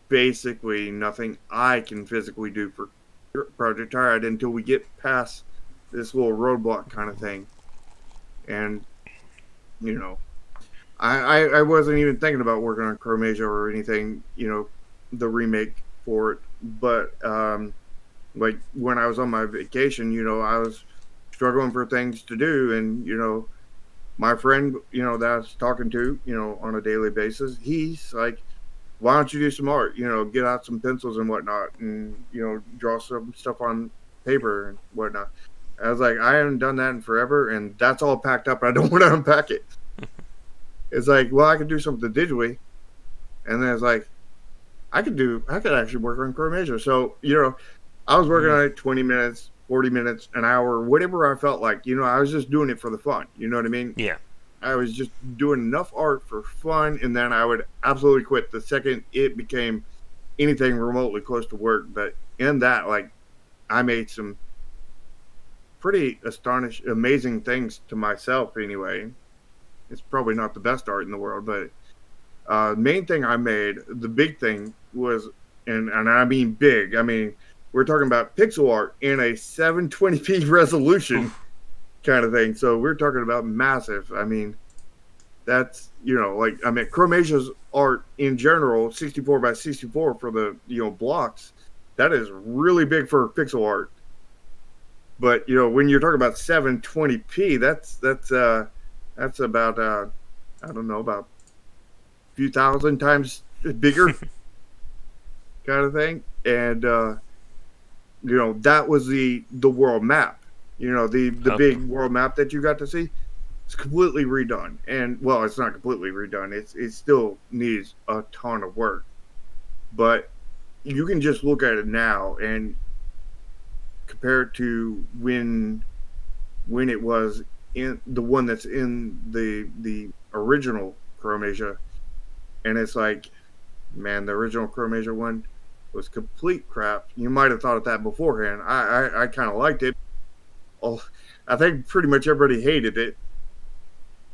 basically nothing I can physically do for Project Triad until we get past this little roadblock, kind of thing. And you know, I wasn't even thinking about working on Chromasia or anything, the remake for it. But like when I was on my vacation, I was struggling for things to do. And my friend, that I was talking to, on a daily basis, he's like, why don't you do some art? Get out some pencils and whatnot, and draw some stuff on paper and whatnot. I was like, I haven't done that in forever, and that's all packed up. I don't want to unpack it. it's like, well, I could do something digitally, and then it's like, I could actually work on Chromasia. So I was working Mm, on it 20 minutes, 40 minutes, an hour, whatever I felt like. I was just doing it for the fun. You know what I mean? yeah. I was just doing enough art for fun, and then I would absolutely quit the second it became anything remotely close to work. But in that, like, I made some pretty amazing things to myself anyway. It's probably not the best art in the world, but main thing I made, the big thing was, and I mean big, I mean, we're talking about pixel art in a 720p resolution Oof. kind of thing. So we're talking about massive. I mean, that's, like, I mean, Chromasia's art in general, 64 by 64 for the, blocks, that is really big for pixel art. But, when you're talking about 720p, that's about, I don't know, about a few thousand times bigger kind of thing. And, that was the world map, the Okay. big world map that you got to see. It's completely redone. And, well, it's not completely redone. It still needs a ton of work. But you can just look at it now and compare it to when it was in the one that's in the original Chromasia, and it's like, man, the original Chromasia one was complete crap. You might have thought of that beforehand. I kind of liked it. Oh, I think pretty much everybody hated it.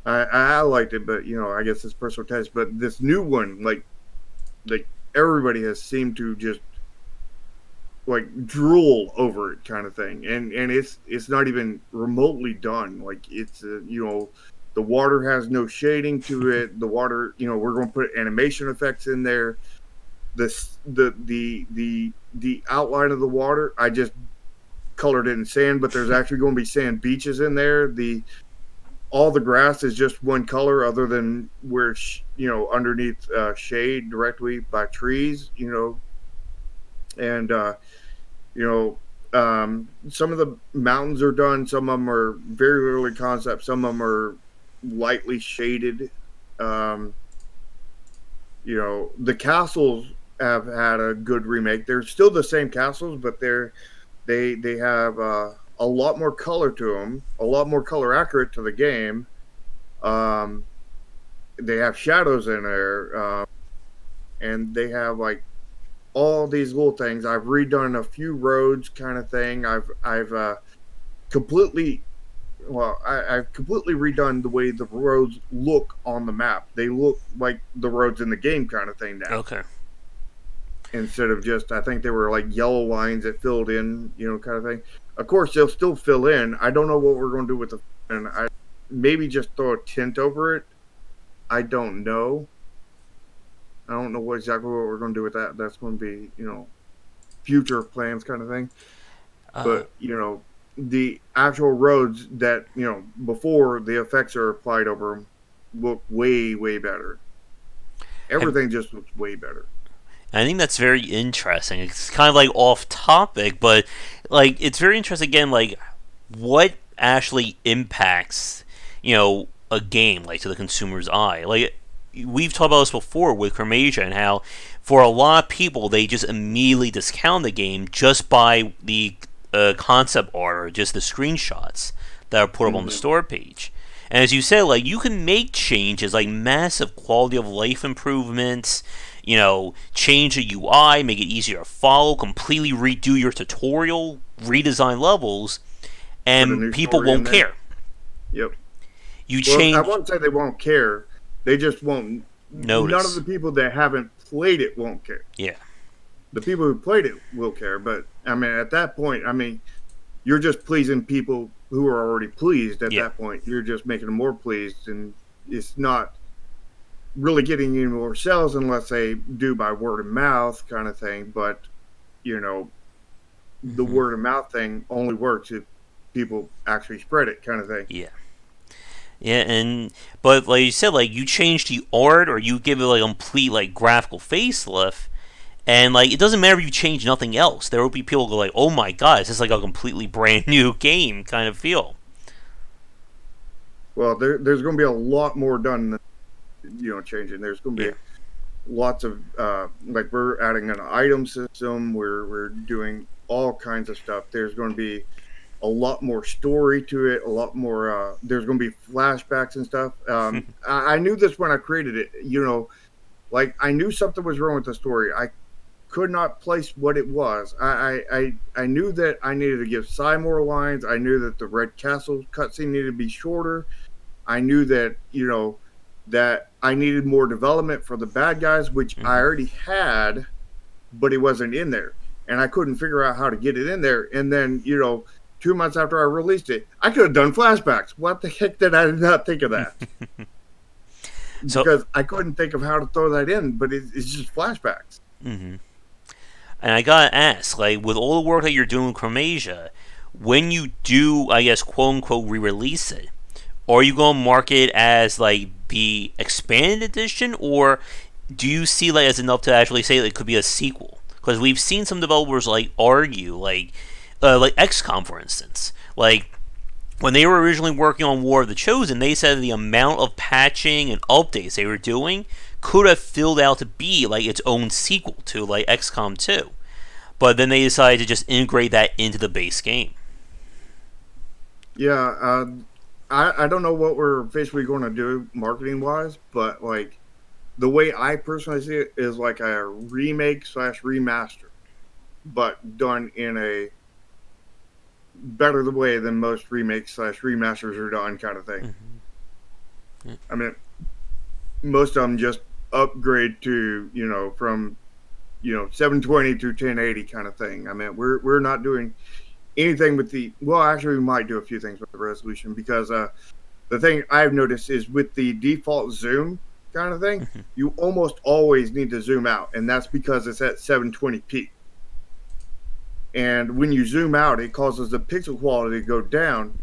I liked it, but I guess it's personal taste. But this new one, like everybody has seemed to just like drool over it, kind of thing, and it's not even remotely done. Like, it's the water has no shading to it. The water, we're going to put animation effects in there. The outline of the water, I just colored it in sand, but there's actually going to be sand beaches in there. The All the grass is just one color, other than where underneath shade directly by trees, and you know some of the mountains are done. Some of them are very early concept. Some of them are lightly shaded. um the castles have had a good remake. They're still the same castles, but they have a lot more color to them, a lot more color accurate to the game. um they have shadows in there, and they have like all these little things. I've redone a few roads, kind of thing. I've completely I've completely redone the way the roads look on the map. They look like the roads in the game, kind of thing now. Okay. Instead of just, I think they were like yellow lines that filled in, kind of thing. Of course, they'll still fill in. I don't know what we're going to do with and I maybe just throw a tint over it. I don't know. I don't know exactly what we're going to do with that. That's going to be, future plans, kind of thing. Uh, But the actual roads that before the effects are applied over them look way better. have, Everything just looks way better. I think that's very interesting. It's kind of like off topic, but like it's very interesting again. Like what actually impacts a game like to the consumer's eye. Like we've talked about this before with Chromasia and how for a lot of people they just immediately discount the game just by the concept art or just the screenshots that are put up on the Mm-hmm. store page. And as you said, like you can make changes like massive quality of life improvements, change the UI, make it easier to follow, completely redo your tutorial, redesign levels, Put a and new people story in won't there. care. Yep. You Well, I change won't say they won't care. They just won't. None of the notice. people that haven't played it won't care. Yeah. The people who played it will care. But I mean, at that point, I mean, you're just pleasing people who are already pleased. At Yeah. that point, you're just making them more pleased, and it's not really getting any more sales unless they do by word of mouth, kind of thing. But you know, the Hmm. word of mouth thing only works if people actually spread it, kind of thing. Yeah. Yeah, and but like you said, like you change the art or you give it like a complete like graphical facelift, and like it doesn't matter if you change nothing else. There will be people who go like, "Oh my god, it's just like a completely brand new game kind of feel." Well, there's going to be a lot more done changing. There's going to Yeah. be lots of like we're adding an item system. We're doing all kinds of stuff. There's going to be a lot more story to it. A lot more. There's going to be flashbacks and stuff. I knew this when I created it. Like I knew something was wrong with the story. I could not place what it was. I knew that I needed to give Sai more lines. I knew that the Red Castle cutscene needed to be shorter. I knew that that I needed more development for the bad guys, which I Hmm. already had, but it wasn't in there, and I couldn't figure out how to get it in there. And then 2 months after I released it, I could have done flashbacks. What the heck did I not think of that? So, Because I couldn't think of how to throw that in, but it's just flashbacks. hmm and I gotta ask, like, with all the work that you're doing with Chromasia, when you do, I guess, quote unquote, re-release it, are you gonna mark it as like the expanded edition, or do you see like as enough to actually say it could be a sequel? Because we've seen some developers like argue, like XCOM, for instance, like when they were originally working on War of the Chosen, they said the amount of patching and updates they were doing could have filled out to be like its own sequel to like XCOM 2. But then they decided to just integrate that into the base game. Yeah, I don't know what we're officially going to do marketing wise, but like the way I personally see it is like a remake slash remaster, but done in a better the way than most remakes slash remasters are done, kind of thing. Mm-hmm. I mean, most of them just upgrade to from 720 to 1080 kind of thing. I mean, we're not doing anything with the well. Actually, we might do a few things with the resolution because the thing I've noticed is with the default zoom kind of thing, Mm-hmm. you almost always need to zoom out, and that's because it's at 720p. And when you zoom out, it causes the pixel quality to go down.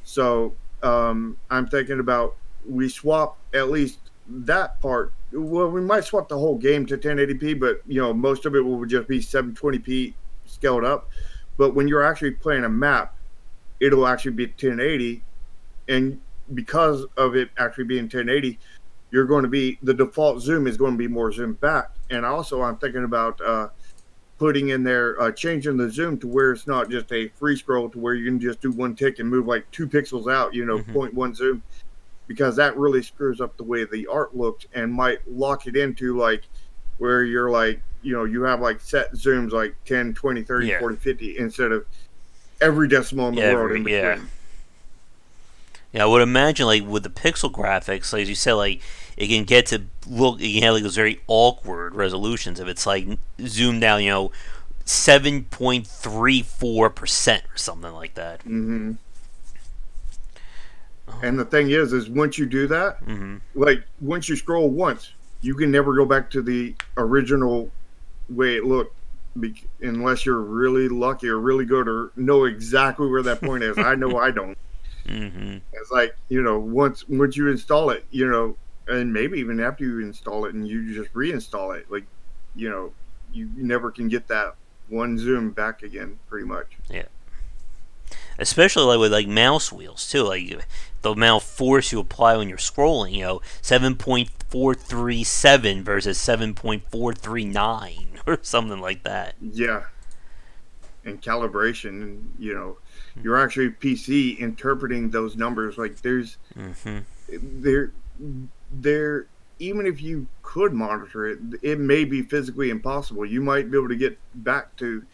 So I'm thinking about we swap at least that part. Well, we might swap the whole game to 1080p, but most of it will just be 720p scaled up. But when you're actually playing a map, it'll actually be 1080, and because of it actually being 1080, you're going to be the default zoom is going to be more zoomed back. And also, I'm thinking about putting in there, changing the zoom to where it's not just a free scroll to where you can just do one tick and move like 2 pixels out, Mm-hmm. point one zoom, because that really screws up the way the art looks and might lock it into like where you're like, you have like set zooms like 10, 20, 30, Yeah. 40, 50 instead of every decimal in the world in Yeah. between. Yeah, I would imagine like with the pixel graphics, like as you said, like it can get to look, you can have like those very awkward resolutions if it's like zoomed down, 7.34% or something like that. Hmm. Oh. And the thing is once you do that, Mm-hmm. like once you scroll once, you can never go back to the original way it looked, unless you're really lucky or really good or know exactly where that point is. I know I don't. Mm-hmm. It's like once you install it, and maybe even after you install it and you just reinstall it, like you never can get that one zoom back again, pretty much. Yeah. Especially like with like mouse wheels too, like the amount of force you apply when you're scrolling, 7.437 versus 7.439 or something like that. Yeah, and calibration, you're actually PC interpreting those numbers. Like Mm-hmm. there there even if you could monitor it, it may be physically impossible. You might be able to get back to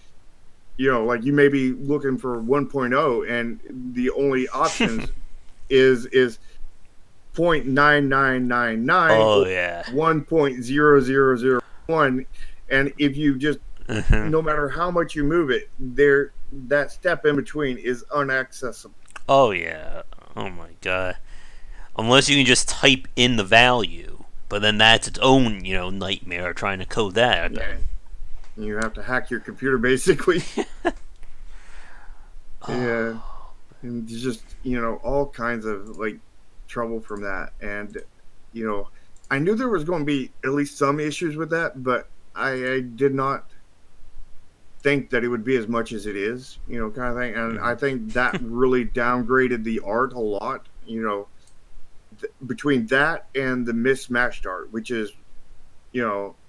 like you may be looking for 1.0 and the only options is 0.9999 Oh or yeah. 1.0001. And if you just, Mm-hmm. no matter how much you move it, that step in between is unaccessible. Oh yeah. Oh my god. Unless you can just type in the value, but then that's its own, nightmare trying to code that. I bet. Yeah, you have to hack your computer basically. Yeah, and just all kinds of like trouble from that. And you know I knew there was going to be at least some issues with that, but I did not think that it would be as much as it is, kind of thing. And Mm-hmm. I think that really downgraded the art a lot, between that and the mismatched art, which is,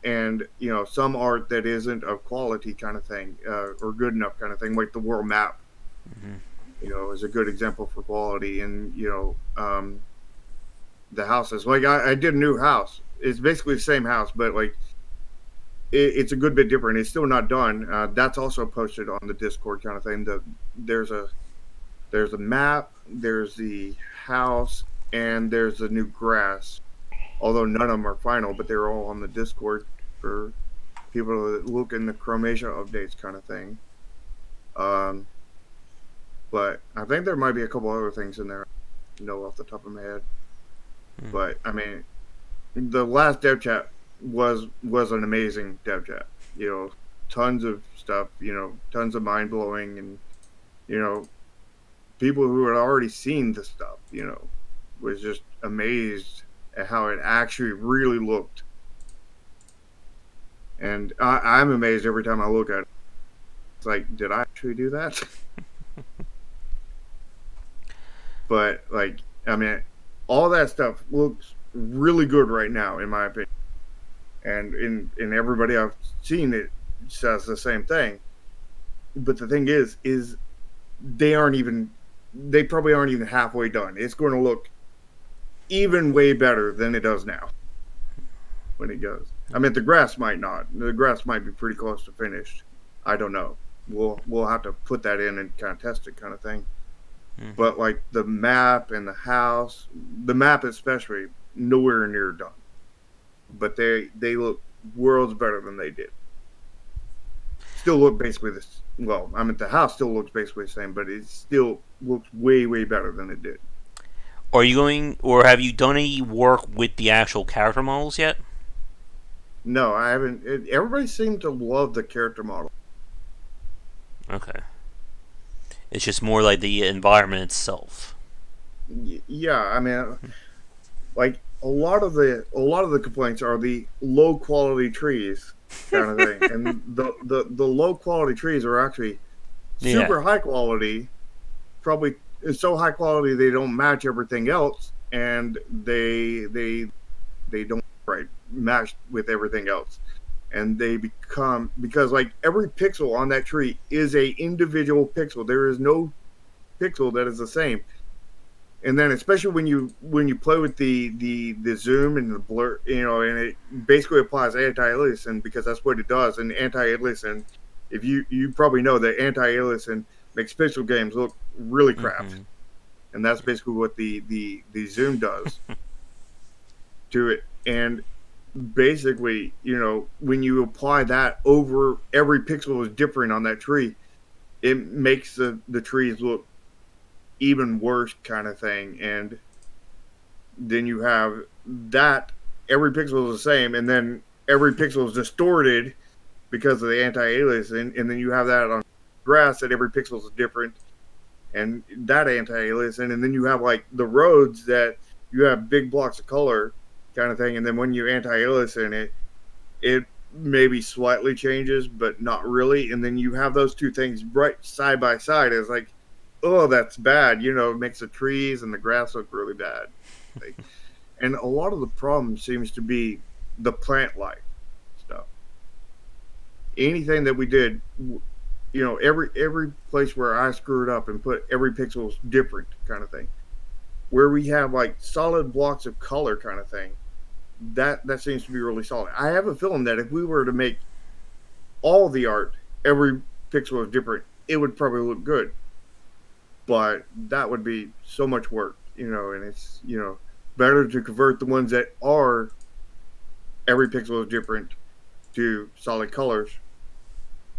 and some art that isn't of quality kind of thing, or good enough kind of thing, like the world map, Hmm. is a good example for quality. And the houses, like I did a new house. It's basically the same house, but like it's a good bit different. It's still not done. That's also posted on the Discord kind of thing. There's a there's a map, there's the house, and there's the new grass. Although none of them are final, but they're all on the Discord for people to look in the Chromasia updates kind of thing. Um, but I think there might be a couple other things in there, off the top of my head. But I mean, the last dev chat was an amazing dev chat. Tons of stuff. Tons of mind blowing, and you know, people who had already seen the stuff. Was just amazed at how it actually really looked. And I'm amazed every time I look at it. It's like, did I actually do that? But like, I mean, all that stuff looks really good right now, in my opinion. And in everybody I've seen it says the same thing. But the thing is they probably aren't even halfway done. It's going to look even way better than it does now when it goes. I mean, the grass might not. The grass might be pretty close to finished. I don't know. We'll have to put that in and kind of test it, kind of thing. Mm-hmm. But like the map and the house, the map especially, nowhere near done. But they look worlds better than they did. Still look basically this. Well, I mean, the house still looks basically the same, but it still looks way, way better than it did. Are you going, or have you done any work with the actual character models yet? No, I haven't. Everybody seemed to love the character model. Okay. It's just more like the environment itself. Yeah, I mean, like a lot of the complaints are the low quality trees kind of thing, and the low quality trees are actually super high quality. Probably it's so high quality they don't match everything else, and they don't match with everything else, and they become, because like every pixel on that tree is a individual pixel. There is no pixel that is the same. And then especially when you play with the zoom and the blur, and it basically applies anti-aliasing, because that's what it does. And anti-aliasing, if you probably know that anti-aliasing makes pixel games look really crap. Mm-hmm. And that's basically what the zoom does to it. And basically, when you apply that over every pixel is different on that tree, it makes the trees look even worse kind of thing. And then you have that every pixel is the same, and then every pixel is distorted because of the anti-aliasing, and then you have that on grass that every pixel is different, and that anti-aliasing, and then you have like the roads that you have big blocks of color kind of thing, and then when you anti-aliasing it maybe slightly changes, but not really, and then you have those two things right side by side. It's like, oh, that's bad. It makes the trees and the grass look really bad. And a lot of the problem seems to be the plant life stuff. Anything that we did, every place where I screwed up and put every pixel different kind of thing, where we have like solid blocks of color kind of thing, that seems to be really solid. I have a feeling that if we were to make all the art, every pixel is different, it would probably look good. But that would be so much work, and it's, better to convert the ones that are every pixel is different to solid colors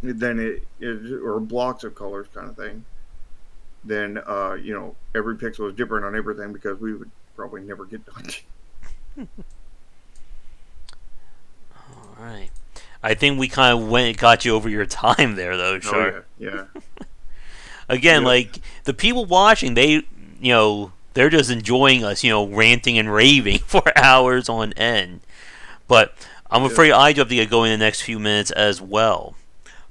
than it is, or blocks of colors kind of thing. Then, every pixel is different on everything, because we would probably never get done. All right. I think we kind of got you over your time there, though, Shark. Oh, yeah. Again, like, the people watching, they're just enjoying us, ranting and raving for hours on end. But I'm afraid I do have to get going in the next few minutes as well.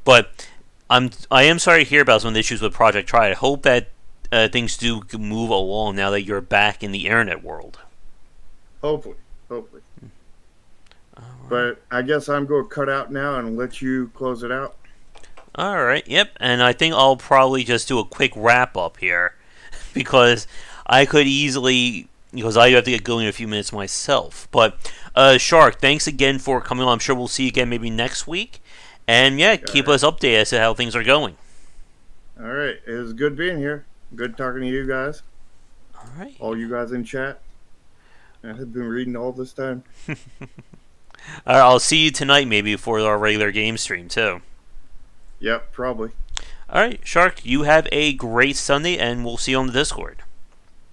But I am sorry to hear about some of the issues with Project Tri. I hope that things do move along now that you're back in the internet world. Hopefully, hopefully. All right. But I guess I'm going to cut out now and let you close it out. All right. Yep. And I think I'll probably just do a quick wrap up here because I could easily because I have to get going in a few minutes myself. But Shark, thanks again for coming on. I'm sure we'll see you again maybe next week. And yeah, All keep right. us updated as to how things are going. All right. It was good being here. Good talking to you guys. All right. All you guys in chat. I have been reading all this time. I'll see you tonight maybe for our regular game stream too. Yep, probably. All right, Shark, you have a great Sunday, and we'll see you on the Discord.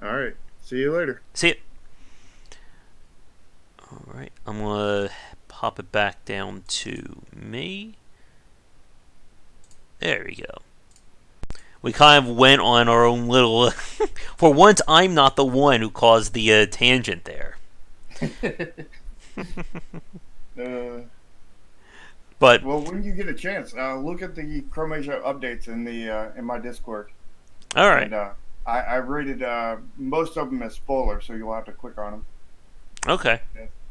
All right. See you later. See you. All right, I'm gonna pop it back down to me. There we go. We kind of went on our own little. For once, I'm not the one who caused the tangent there. But Well, when you get a chance, look at the Chromasia updates in my Discord. all right, And I rated most of them as spoilers, so you'll have to click on them. okay.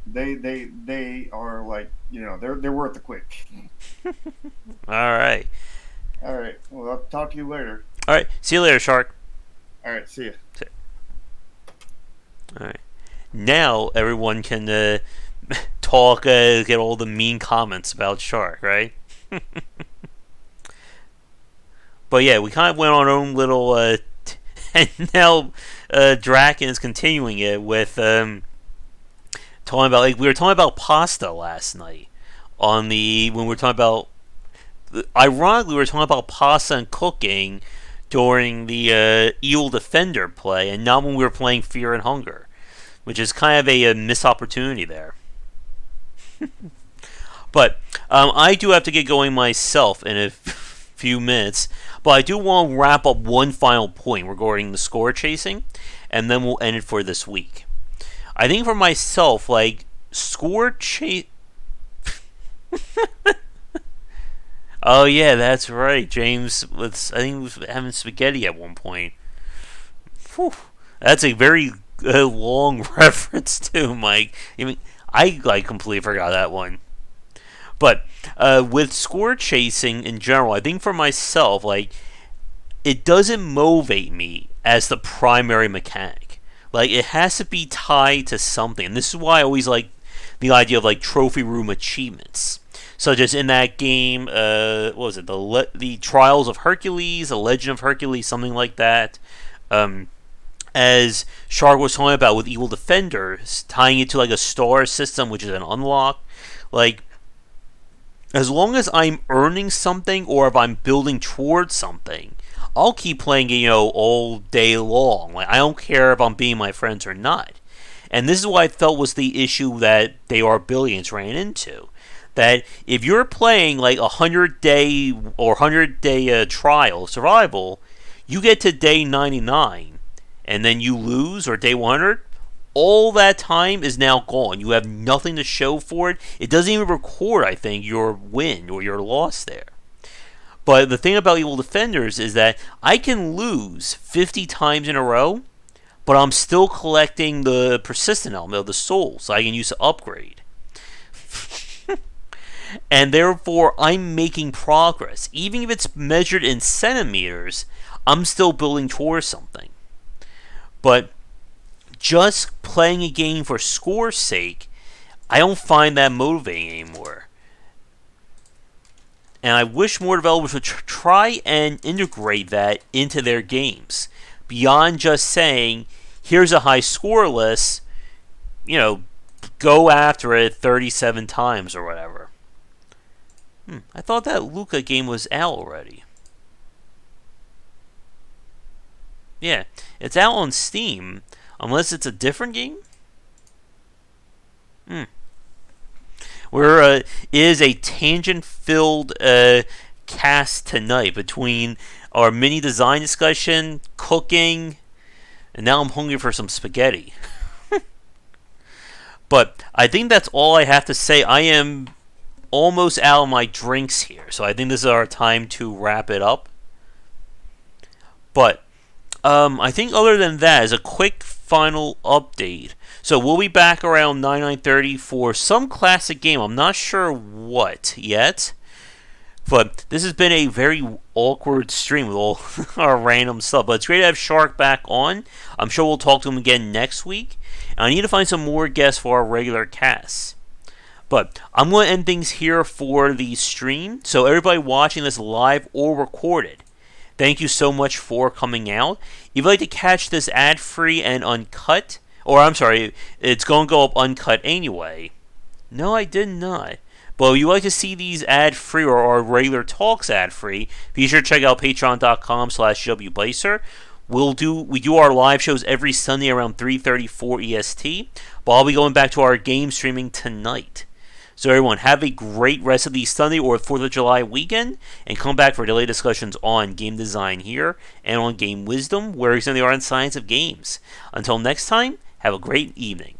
They are like they're worth the click. All right. All right. Well, I'll talk to you later. All right. See you later, Shark. All right. See ya. All right. Now everyone can talk, get all the mean comments about Shark, right? But yeah, we kind of went on our own little, and now Draken is continuing it with talking about we were talking about pasta last night when we were talking about. Ironically, we were talking about pasta and cooking during the Evil Defender play, and not when we were playing Fear and Hunger, which is kind of a missed opportunity there. But I do have to get going myself in a few minutes, but I do want to wrap up one final point regarding the score chasing, and then we'll end it for this week. I think for myself, like, score chase. Oh yeah, that's right. James was, I think, was having spaghetti at one point. Whew. That's a very long reference too, Mike. I completely forgot that one. But with score chasing in general, I think for myself, like, it doesn't motivate me as the primary mechanic. Like, it has to be tied to something. And this is why I always like the idea of like trophy room achievements. Such as in that game, what was it? The Trials of Hercules, the Legend of Hercules, something like that. As Shark was talking about with Evil Defenders, tying it to like a star system, which is an unlock. Like, as long as I'm earning something or if I'm building towards something, I'll keep playing it, all day long. Like, I don't care if I'm beating my friends or not. And this is what I felt was the issue that They Are Billions ran into. That if you're playing like 100-day or 100-day trial survival, you get to day 99 and then you lose, or day 100, all that time is now gone. You have nothing to show for it. It doesn't even record, I think, your win or your loss there. But the thing about Evil Defenders is that I can lose 50 times in a row, but I'm still collecting the persistent element of the soul, so I can use to upgrade. And therefore, I'm making progress. Even if it's measured in centimeters, I'm still building towards something. But just playing a game for score's sake, I don't find that motivating anymore. And I wish more developers would try and integrate that into their games. Beyond just saying, here's a high score list, go after it 37 times or whatever. I thought that Luca game was out already. Yeah, it's out on Steam, unless it's a different game. It is a tangent-filled cast tonight between our mini design discussion, cooking, and now I'm hungry for some spaghetti. But I think that's all I have to say. I am almost out of my drinks here, so I think this is our time to wrap it up. But I think other than that, as a quick final update. So we'll be back around 9:30 for some classic game. I'm not sure what yet. But this has been a very awkward stream with all our random stuff. But it's great to have Shark back on. I'm sure we'll talk to him again next week. And I need to find some more guests for our regular casts. But I'm going to end things here for the stream. So everybody watching this live or recorded, thank you so much for coming out. If you'd like to catch this ad-free and uncut, or I'm sorry, it's going to go up uncut anyway. No, I did not. But if you like to see these ad-free or our regular talks ad-free, be sure to check out patreon.com/WBycer. We do our live shows every Sunday around 3:34 EST, but I'll be going back to our game streaming tonight. So everyone, have a great rest of the Sunday or 4th of July weekend, and come back for daily discussions on game design here, and on Game Wisdom, where we examine the art and science of games. Until next time, have a great evening.